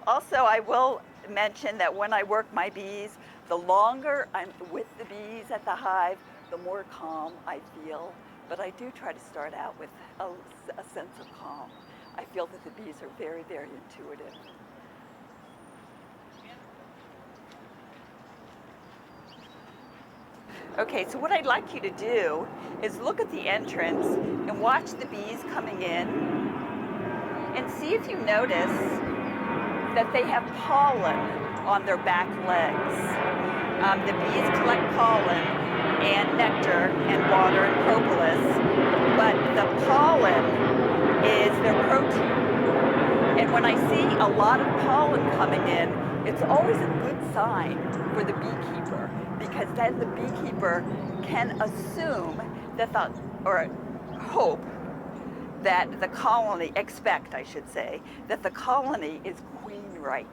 Also, I will mention that when I work my bees, the longer I'm with the bees at the hive, the more calm I feel. But I do try to start out with a sense of calm. I feel that the bees are very, very intuitive. Okay, so what I'd like you to do is look at the entrance and watch the bees coming in and see if you notice that they have pollen on their back legs. The bees collect pollen and nectar and water and propolis, but the pollen is their protein. And when I see a lot of pollen coming in, it's always a good sign for the beekeeper, because then the beekeeper can assume that or hope that the colony, expect I should say, that the colony is queen right,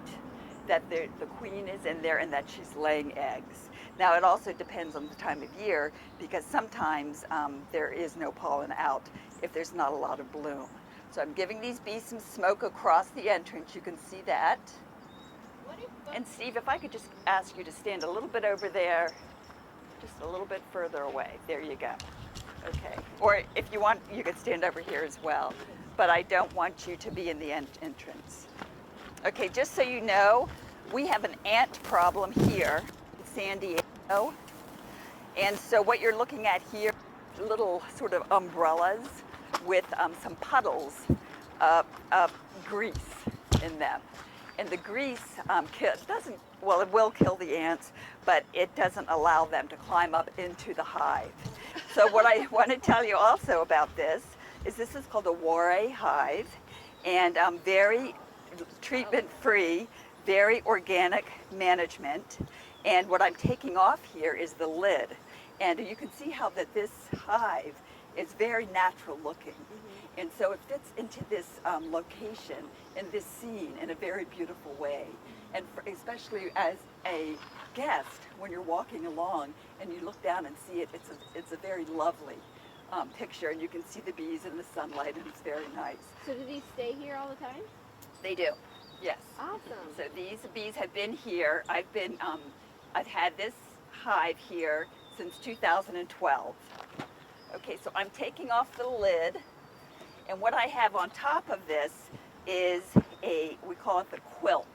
that the queen is in there and that she's laying eggs. Now it also depends on the time of year, because sometimes there is no pollen out if there's not a lot of bloom. So I'm giving these bees some smoke across the entrance. You can see that. And Steve, if I could just ask you to stand a little bit over there, just a little bit further away. There you go. Okay. Or if you want, you could stand over here as well. But I don't want you to be in the entrance. Okay, just so you know, we have an ant problem here in San Diego. And so what you're looking at here, little sort of umbrellas with some puddles of grease in them. And the grease doesn't, well, it will kill the ants, but it doesn't allow them to climb up into the hive. So what I want to tell you also about this is called a Ware hive, and very treatment-free, very organic management. And what I'm taking off here is the lid. And you can see how that this hive is very natural looking. And so it fits into this location in this scene in a very beautiful way. And especially as a guest, when you're walking along and you look down and see it, it's a very lovely picture. And you can see the bees in the sunlight, and it's very nice. So do these stay here all the time? They do, yes. Awesome. So these bees have been here. I've had this hive here since 2012. Okay, so I'm taking off the lid, and what I have on top of this is we call it the quilt.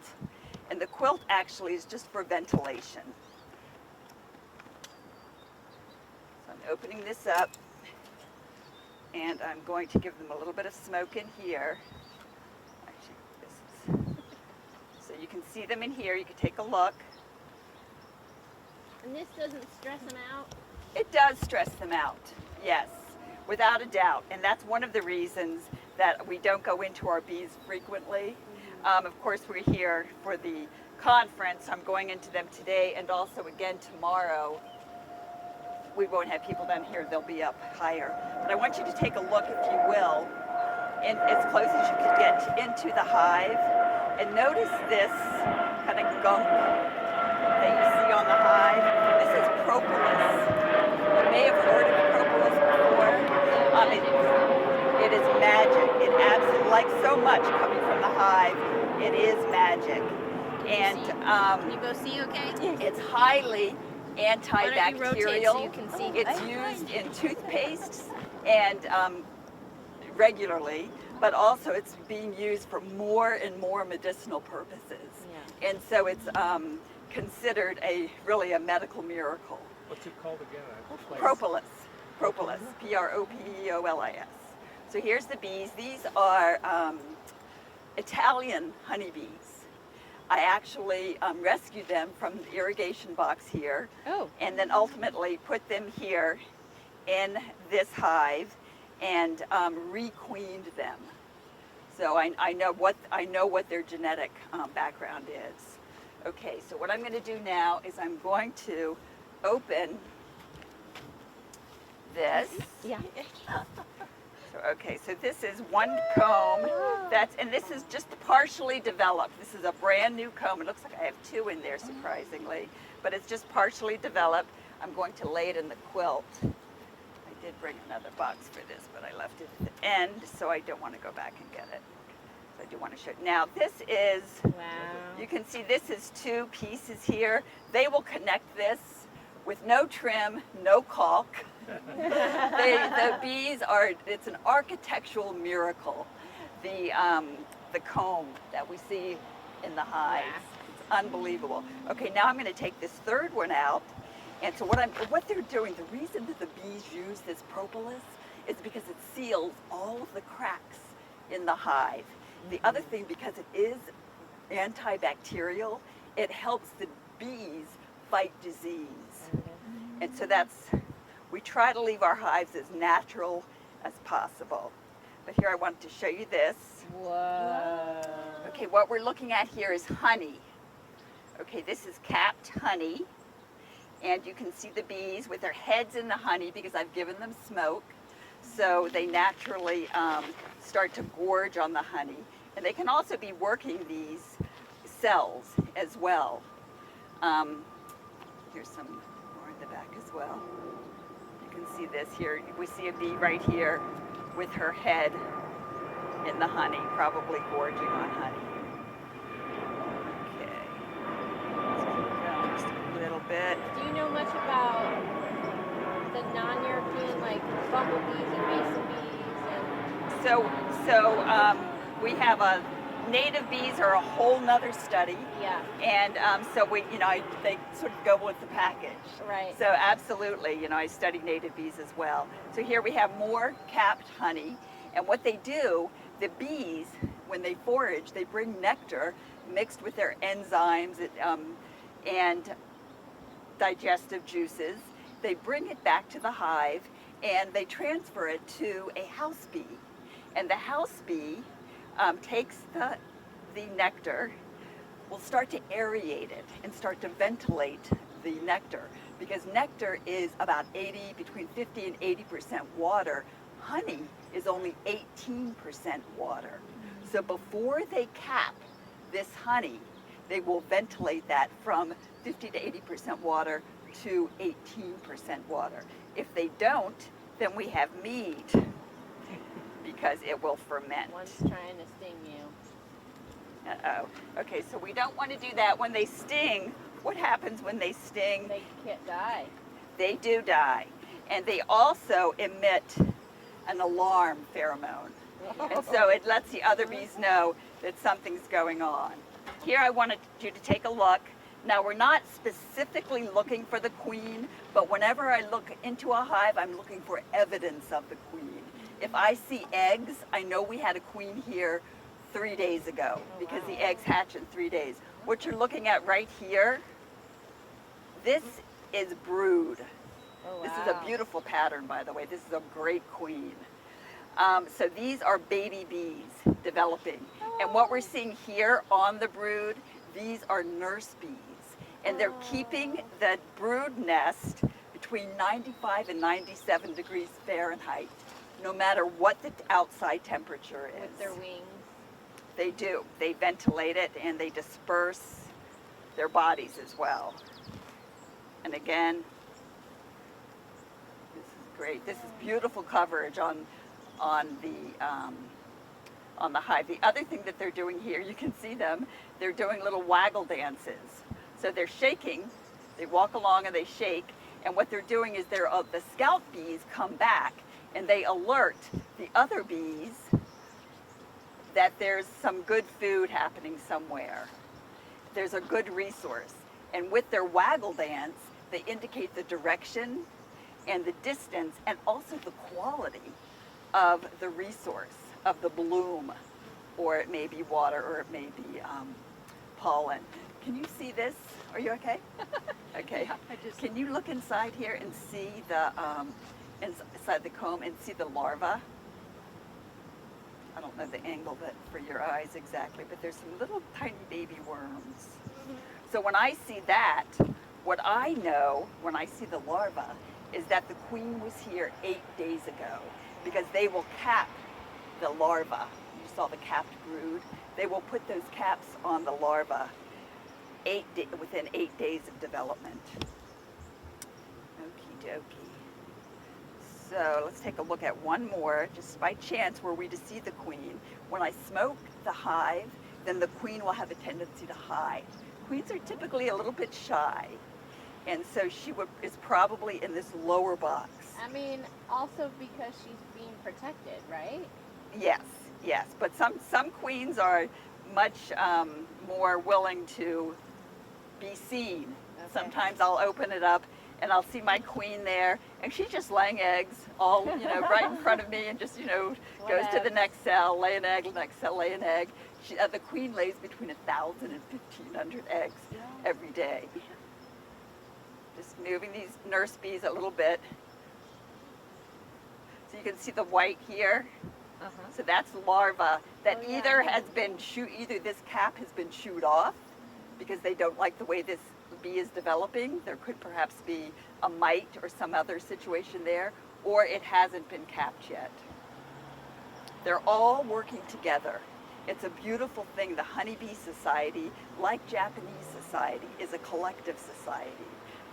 And the quilt actually is just for ventilation. So I'm opening this up, and I'm going to give them a little bit of smoke in here. Actually, so you can see them in here. You can take a look. And this doesn't stress them out? It does stress them out, yes, without a doubt. And that's one of the reasons that we don't go into our bees frequently. Of course, we're here for the conference. I'm going into them today and also again tomorrow. We won't have people down here, they'll be up higher. But I want you to take a look, if you will, in as close as you can get into the hive. And notice this kind of gunk that you see on the hive. This is propolis. You may have heard of propolis before. It is magic. It absolutely, like so much coming from the hive, it is magic. And Can you both see okay? it's highly antibacterial. Why don't you rotate so you can see? It's used in toothpastes and regularly, but also it's being used for more and more medicinal purposes. Yeah. And so it's considered really a medical miracle. What's it called again? Propolis. Propolis. Propolis. So here's the bees. These are Italian honeybees. I actually rescued them from the irrigation box here. Oh. And then ultimately put them here in this hive and requeened them. So I know what their genetic background is. Okay, so what I'm going to do now is I'm going to open this. Yeah. Okay, so this is one comb and this is just partially developed. This is a brand new comb. It looks like I have two in there, surprisingly, but it's just partially developed. I'm going to lay it in the quilt. I did bring another box for this, but I left it at the end, so I don't want to go back and get it. So I do want to show it. Now this is, Wow. you can see this is two pieces here. They will connect this with no trim, no caulk. The bees it's an architectural miracle. The comb that we see in the hives. It's unbelievable. Okay, now I'm going to take this third one out. And so what they're doing, the reason that the bees use this propolis is because it seals all of the cracks in the hive. The other thing, because it is antibacterial, it helps the bees fight disease. And so we try to leave our hives as natural as possible. But here I wanted to show you this. Whoa. Okay, what we're looking at here is honey. Okay, this is capped honey. And you can see the bees with their heads in the honey because I've given them smoke. So they naturally start to gorge on the honey. And they can also be working these cells as well. Here's some more in the back as well. You can see this here. We see a bee right here with her head in the honey, probably gorging on honey. Okay. Let's keep going just a little bit. Do you know much about the non-European, like bumblebees and mason bees? So we have native bees are a whole nother study. Yeah. And so they sort of go with the package. Right. So absolutely, I study native bees as well. So here we have more capped honey. And what they do, the bees, when they forage, they bring nectar mixed with their enzymes and digestive juices. They bring it back to the hive and they transfer it to a house bee. And the house bee takes the nectar, will start to aerate it and start to ventilate the nectar, because nectar is about between 50 and 80% water. Honey is only 18% water. So before they cap this honey, they will ventilate that from 50 to 80% water to 18% water. If they don't, then we have mead, because it will ferment. One's trying to sting you. Uh-oh. Okay, so we don't want to do that. When they sting, what happens when they sting? They can't die. They do die. And they also emit an alarm pheromone. And so it lets the other bees know that something's going on. Here I wanted you to take a look. Now we're not specifically looking for the queen, but whenever I look into a hive, I'm looking for evidence of the queen. If I see eggs, I know we had a queen here 3 days ago, because the eggs hatch in 3 days. What you're looking at right here, this is brood. Oh, wow. This is a beautiful pattern, by the way. This is a great queen. So these are baby bees developing. And what we're seeing here on the brood, these are nurse bees. And they're keeping the brood nest between 95 and 97 degrees Fahrenheit, no matter what the outside temperature is. With their wings. They do. They ventilate it and they disperse their bodies as well. And again, this is great. This is beautiful coverage on the hive. The other thing that they're doing here, you can see them, they're doing little waggle dances. So they're shaking, they walk along and they shake, and what they're doing is the scout bees come back and they alert the other bees that there's some good food happening somewhere. There's a good resource. And with their waggle dance, they indicate the direction and the distance and also the quality of the resource, of the bloom, or it may be water, or it may be pollen. Can you see this? Are you okay? Okay. Yeah, Can you look inside here and see the inside the comb and see the larva? I don't know the angle for your eyes exactly, but there's some little tiny baby worms. So when I see that, what I know when I see the larva is that the queen was here 8 days ago, because they will cap the larva. You saw the capped brood. They will put those caps on the larva within 8 days of development. Okie dokie. So let's take a look at one more, just by chance, were we to see the queen. When I smoke the hive, then the queen will have a tendency to hide. Queens are typically a little bit shy, and so she is probably in this lower box. I mean, also because she's being protected, right? Yes, yes, but some queens are much more willing to be seen. Okay. Sometimes I'll open it up and I'll see my queen there, and she's just laying eggs all, right in front of me, and just, goes to the next cell, lay an egg, next cell, lay an egg. The queen lays between 1,000 and 1,500 eggs every day. Just moving these nurse bees a little bit. So you can see the white here. So that's larva that either this cap has been chewed off because they don't like the way this bee is developing. There could perhaps be a mite or some other situation there, or it hasn't been capped yet. They're all working together. It's a beautiful thing. The honeybee society, like Japanese society, is a collective society.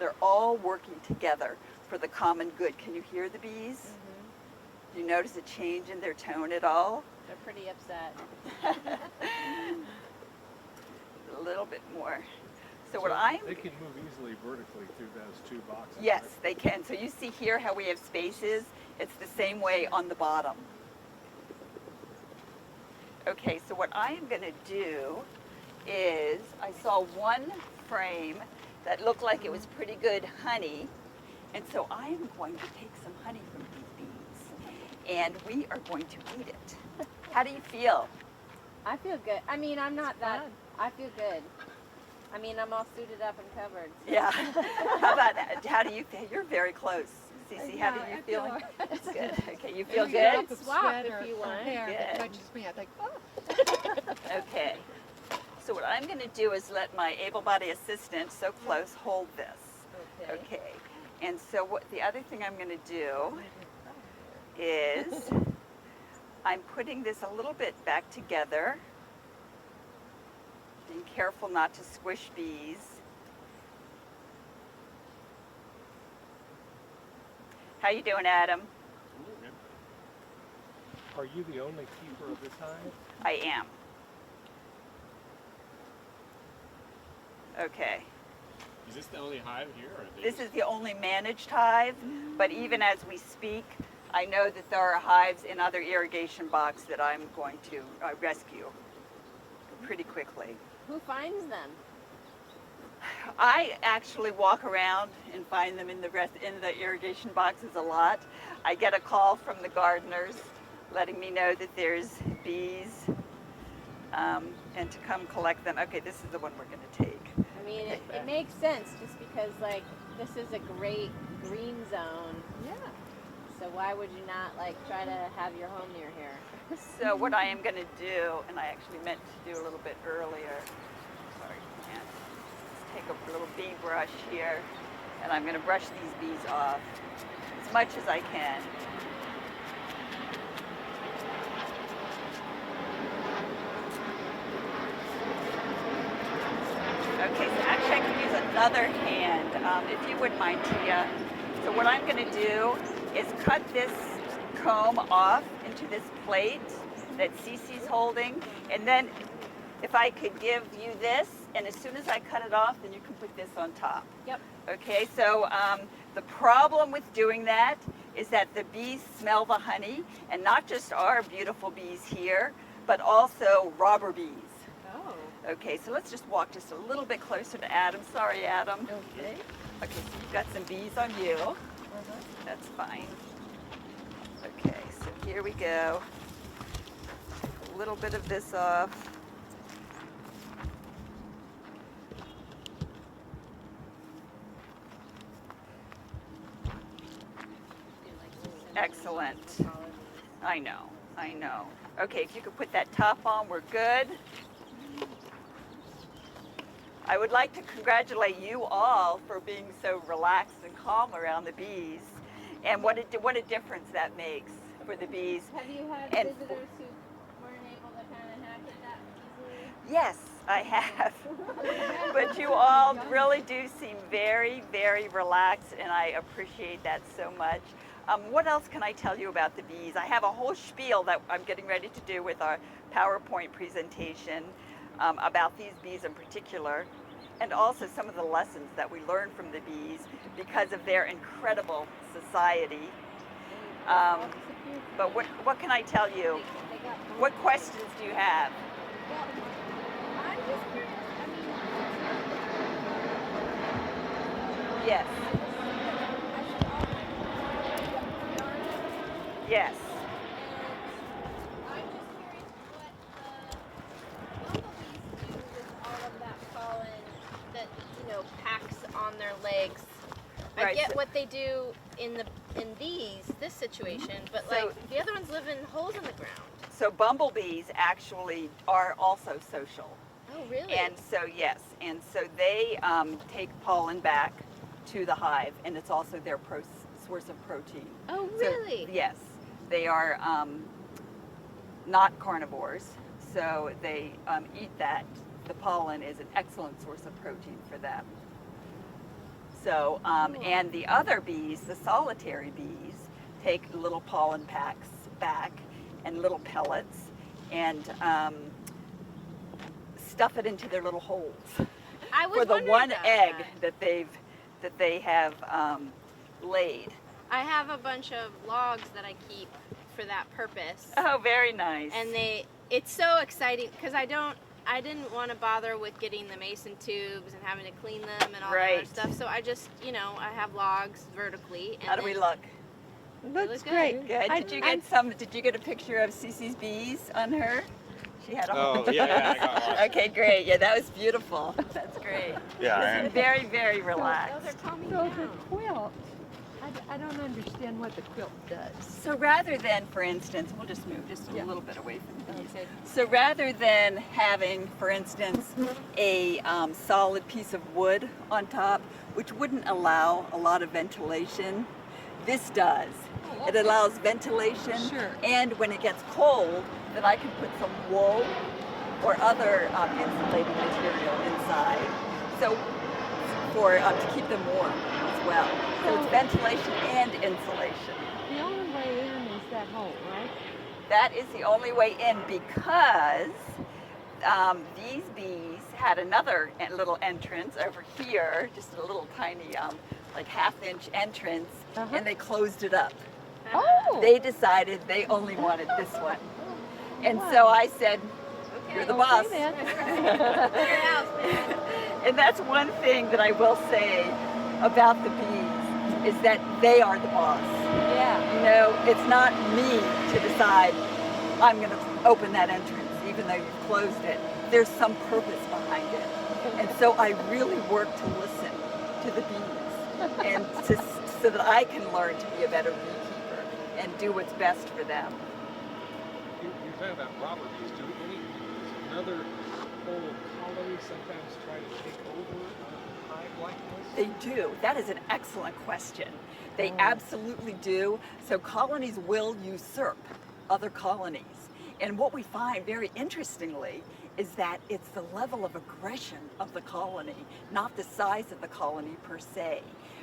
They're all working together for the common good. Can you hear the bees? Do you notice a change in their tone at all? They're pretty upset. A little bit more. So they can move easily vertically through those two boxes. Yes, right? they can. So you see here how we have spaces. It's the same way on the bottom. Okay, so what I am going to do is, I saw one frame that looked like it was pretty good honey, and so I am going to take some honey from these bees, and we are going to eat it. How do you feel? I feel good. I mean, I'm not that. I feel good. I mean, I'm all suited up and covered. So. Yeah. How about that? How do you feel? You're very close. Cece, how do you feel? That's good. Okay, you feel good? Swap if you want. Good. Touches me. I think, oh. Okay. So what I'm going to do is let my able-bodied assistant, so close, hold this. Okay. And so what the other thing I'm going to do is I'm putting this a little bit back together. Being careful not to squish bees. How you doing, Adam? Are you the only keeper of this hive? I am. Okay. Is this the only hive here? Or This is the only managed hive, but even as we speak, I know that there are hives in other irrigation boxes that I'm going to rescue pretty quickly. Who finds them? I actually walk around and find them in the irrigation boxes a lot. I get a call from the gardeners letting me know that there's bees and to come collect them. Okay, this is the one we're going to take. I mean, it makes sense just because, like, this is a great green zone. Yeah. So why would you not, like, try to have your home near here? So what I am going to do, and I actually meant to do a little bit earlier, sorry, can't. Let's take a little bee brush here, and I'm going to brush these bees off as much as I can. Okay, so actually I could use another hand, if you wouldn't mind, Tia. So what I'm going to do is cut this comb off into this plate that Cece's holding, and then if I could give you this, and as soon as I cut it off, then you can put this on top. Yep. Okay, so the problem with doing that is that the bees smell the honey, and not just our beautiful bees here, but also robber bees. Oh. Okay, so let's just walk just a little bit closer to Adam. Sorry, Adam. Okay. Okay, so you've got some bees on you. That's fine. Okay, so here we go. A little bit of this off. Excellent. I know, I know. Okay, if you could put that top on, we're good. I would like to congratulate you all for being so relaxed and calm around the bees, and what a difference that makes for the bees. Have you had And- visitors who weren't able to kind of hack it that easily? Yes, I have. But you all really do seem very, very relaxed, and I appreciate that so much. What else can I tell you about the bees? I have a whole spiel that I'm getting ready to do with our PowerPoint presentation about these bees in particular, and also some of the lessons that we learn from the bees because of their incredible society. But what can I tell you? What questions do you have? Well, I'm just curious. I mean, Yes. Yes. I'm just curious what the bumblebees do with all of that pollen that, you know, packs on their legs. I Right, get so- what they do in this situation, but So- like the other ones live in holes in the ground. So bumblebees actually are also social. Oh, really? And so, yes, and so they take pollen back to the hive, and it's also their source of protein. oh, So, really? yes, they are not carnivores, so they eat that. The pollen is an excellent source of protein for them. So, and the other bees, the solitary bees, take little pollen packs back and little pellets and stuff it into their little holes I was for the wondering one about egg that. that they have laid. I have a bunch of logs that I keep for that purpose. Oh, very nice. And it's so exciting because I didn't want to bother with getting the mason tubes and having to clean them and all that Right. other stuff. So I just, I have logs vertically. And How do we then look? Looks great. Good. Did you get a picture of Cece's bees on her? She had a whole. Oh, yeah, I got lost. Okay, great. Yeah, that was beautiful. That's great. Yeah, Very, very relaxed. Those are calming So down. the quilt, I don't understand what the quilt does. So rather than, for instance, we'll just move just a little bit away from the bees. Okay. So rather than having, for instance, a solid piece of wood on top, which wouldn't allow a lot of ventilation, this does. It allows ventilation, Sure. and when it gets cold, then I can put some wool or other insulating material inside. So for to keep them warm as well. So it's ventilation and insulation. The only way in is that hole, right? That is the only way in because these bees had another little entrance over here, just a little tiny, like half-inch entrance, and they closed it up. Oh! They decided they only wanted this one. And so I said, you're the boss. then. And that's one thing that I will say about the bees, is that they are the boss. Yeah. You know, it's not me to decide I'm going to open that entrance, even though you've closed it. There's some purpose behind it. And so I really work to listen to the bees and so that I can learn to be a better beekeeper and do what's best for them. You're talking about robber bees. Does another whole colony sometimes try to take over a hive like this? They do. That is an excellent question. They absolutely do. So colonies will usurp other colonies. And what we find very interestingly is that it's the level of aggression of the colony, not the size of the colony per se.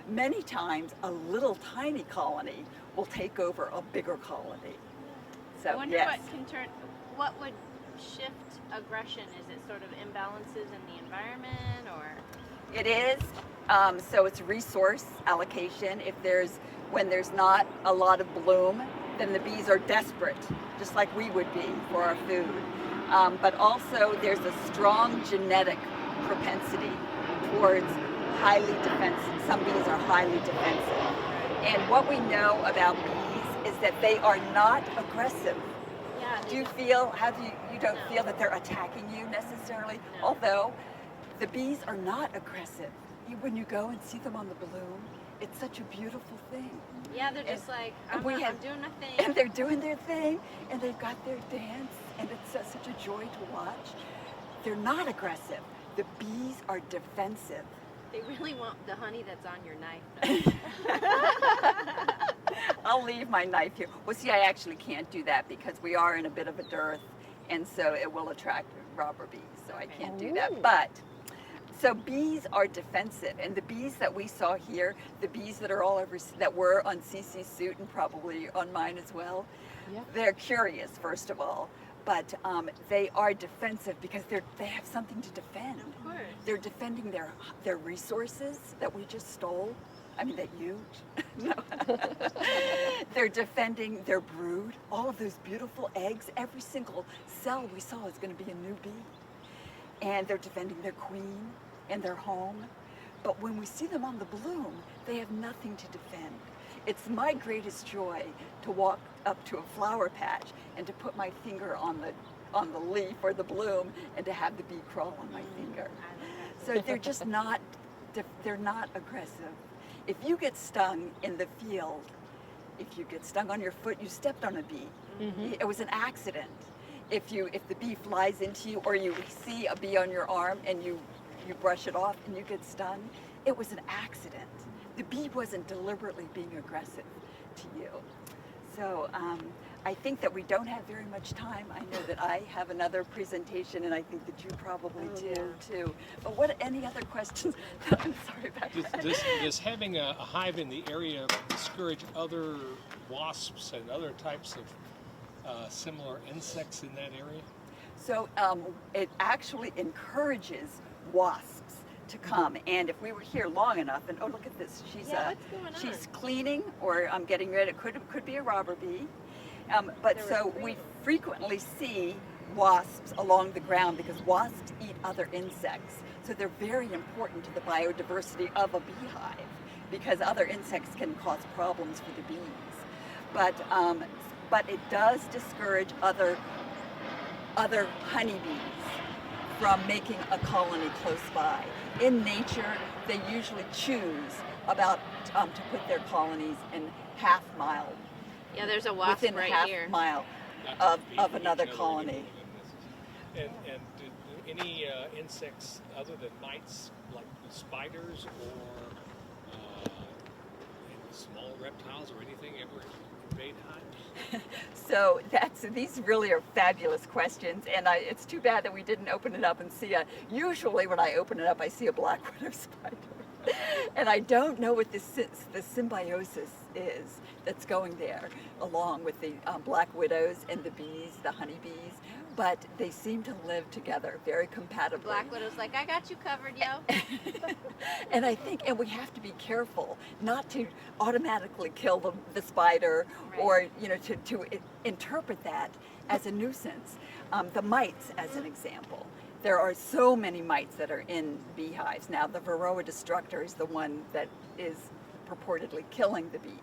Many times a little tiny colony will take over a bigger colony. So I wonder yes. what would shift aggression? Is it sort of imbalances in the environment, or? It is. So it's resource allocation. When there's not a lot of bloom, then the bees are desperate, just like we would be for our food. But also there's a strong genetic propensity towards highly defensive. Some bees are highly defensive. And what we know about bees is that they are not aggressive. Yeah. Do you feel, you don't feel that they're attacking you necessarily? No. Although the bees are not aggressive. When you go and see them on the bloom, it's such a beautiful thing. Yeah, they're just like, and I'm doing my thing. And they're doing their thing, and they've got their dance, and it's such a joy to watch. They're not aggressive. The bees are defensive. They really want the honey that's on your knife. I'll leave my knife here. Well, see, I actually can't do that because we are in a bit of a dearth, and so it will attract robber bees, so I can't do that. But, so bees are defensive, and the bees that we saw here, the bees that are all over, that were on Cece's suit and probably on mine as well, they're curious, first of all, but they are defensive because they have something to defend. Of course. They're defending their resources that we just stole. I mean, that you, no. They're defending their brood, all of those beautiful eggs. Every single cell we saw is going to be a new bee. And they're defending their queen and their home. But when we see them on the bloom, they have nothing to defend. It's my greatest joy to walk up to a flower patch and to put my finger on the leaf or the bloom and to have the bee crawl on my finger. So they're just not, they're not aggressive. If you get stung in the field, if you get stung on your foot, you stepped on a bee. It was an accident. If the bee flies into you or you see a bee on your arm and you brush it off and you get stung, it was an accident. The bee wasn't deliberately being aggressive to you. So I think that we don't have very much time. I know that I have another presentation and I think that you probably do too. But any other questions? I'm sorry about that. Does having a hive in the area discourage other wasps and other types of similar insects in that area? So it actually encourages wasps to come, and if we were here long enough, and oh, look at this, she's what's going on? she's cleaning, or getting ready. It could be a robber bee, but so we frequently see wasps along the ground because wasps eat other insects. So they're very important to the biodiversity of a beehive because other insects can cause problems for the bees. But it does discourage other other honeybees from making a colony close by. In nature, they usually choose about to put their colonies in half-mile, Yeah, there's a wasp within right half here. mile Not to of compete with another each other colony. anymore than this. And do any insects other than mites, like spiders or any small reptiles or anything, ever invade hives? So these really are fabulous questions, and it's too bad that we didn't open it up and see usually when I open it up I see a black widow spider. And I don't know what the symbiosis is that's going there along with the black widows and the bees, the honeybees, but they seem to live together very compatibly. Black widow's like, I got you covered, yo. And I think, and we have to be careful not to automatically kill the spider, Right. or to interpret that as a nuisance. The mites, as an example. There are so many mites that are in beehives. Now, the Varroa destructor is the one that is purportedly killing the bees.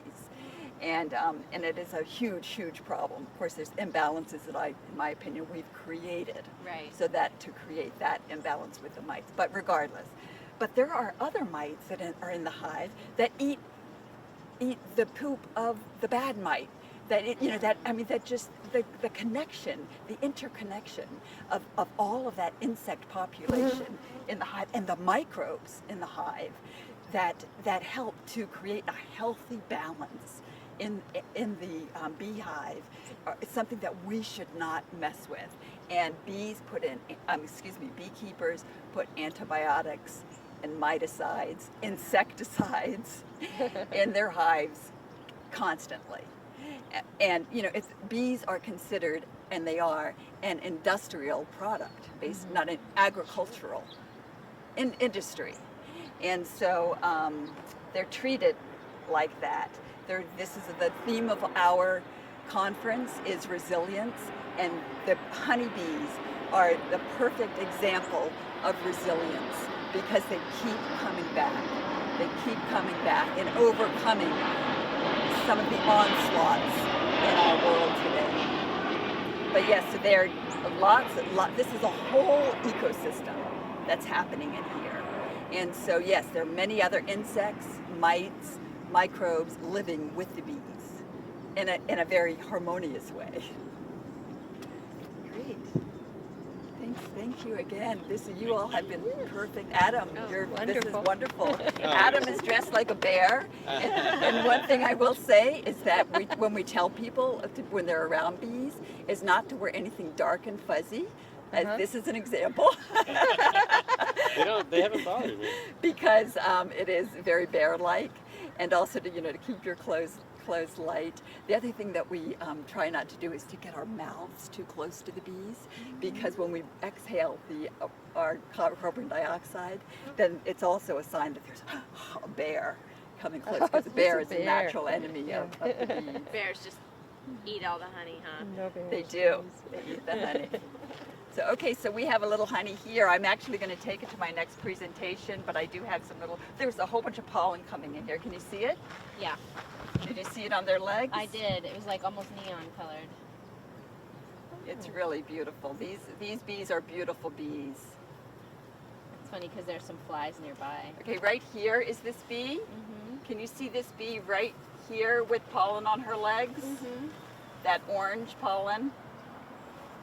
And it is a huge, huge problem. Of course, there's imbalances that in my opinion, we've created. Right. So that to create that imbalance with the mites. But regardless. But there are other mites that are in the hive that eat the poop of the bad mite. That just the connection, the interconnection of all of that insect population in the hive and the microbes in the hive that help to create a healthy balance in the beehive. It's something that we should not mess with. And beekeepers put antibiotics and miticides, insecticides in their hives constantly. And bees are considered, and they are, an industrial product, based not an agricultural industry, and so they're treated like that. This is the theme of our conference is resilience, and the honeybees are the perfect example of resilience because they keep coming back. They keep coming back and overcoming some of the onslaughts in our world today. But yes, so there are this is a whole ecosystem that's happening in here. And so yes, there are many other insects, mites, microbes living with the bees in a very harmonious way. Great. Thank you again. You all have been perfect. Adam, this is wonderful. Adam is dressed like a bear. And one thing I will say is that when we tell people when they're around bees is not to wear anything dark and fuzzy. This is an example. They haven't bothered me. Because it is very bear-like, and also to keep your clothes light. The other thing that we try not to do is to get our mouths too close to the bees, because when we exhale our carbon dioxide, then it's also a sign that there's a bear coming close, because the bear is a natural enemy of the bees. Bears just eat all the honey, huh? No bears. They do. They eat the honey. So we have a little honey here. I'm actually going to take it to my next presentation, but I do have there's a whole bunch of pollen coming in here. Can you see it? Yeah, Did you see it on their legs? I did. It was like almost neon colored. It's really beautiful. These bees are beautiful bees. It's funny because there's some flies nearby. Okay, right here is this bee. Can you see this bee right here with pollen on her legs? That orange pollen.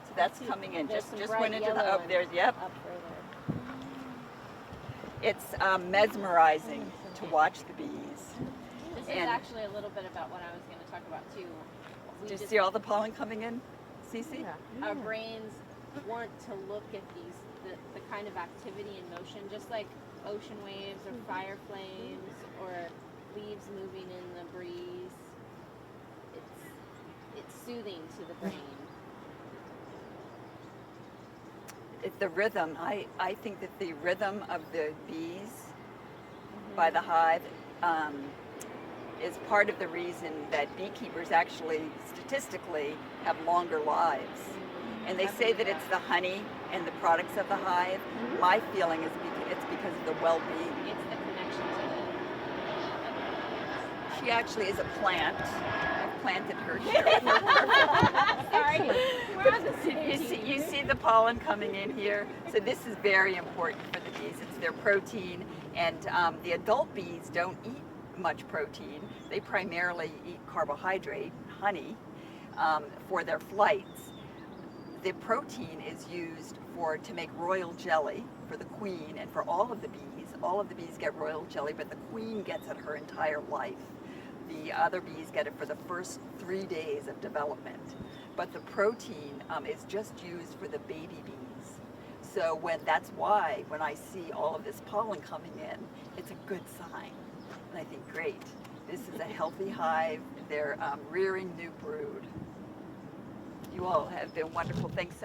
So that's coming in. There's Just some went bright into the. yellow Oh, there's. Yep. Up further. It's mesmerizing to watch the bees. This is And- actually a little bit about what I was going to talk about too. Do you see all the pollen coming in, Cece? Our brains want to look at the kind of activity and motion, just like ocean waves or fire flames or leaves moving in the breeze. It's soothing to the brain. It's the rhythm. I think that the rhythm of the bees by the hive is part of the reason that beekeepers actually statistically have longer lives. And they say that it's the honey and the products of the hive. My feeling is it's because of the well-being. It's the connection to She actually is a plant. I've planted her here. Sorry, we're on the You see the pollen coming in here. So this is very important for the bees. It's their protein, and the adult bees don't eat much protein. They primarily eat carbohydrate, honey, for their flights. The protein is used to make royal jelly for the queen and for all of the bees. All of the bees get royal jelly, but the queen gets it her entire life. The other bees get it for the first 3 days of development. But the protein is just used for the baby bees. So that's why when I see all of this pollen coming in, it's a good sign. And I think, great, this is a healthy hive. They're rearing new brood. You all have been wonderful. Thanks so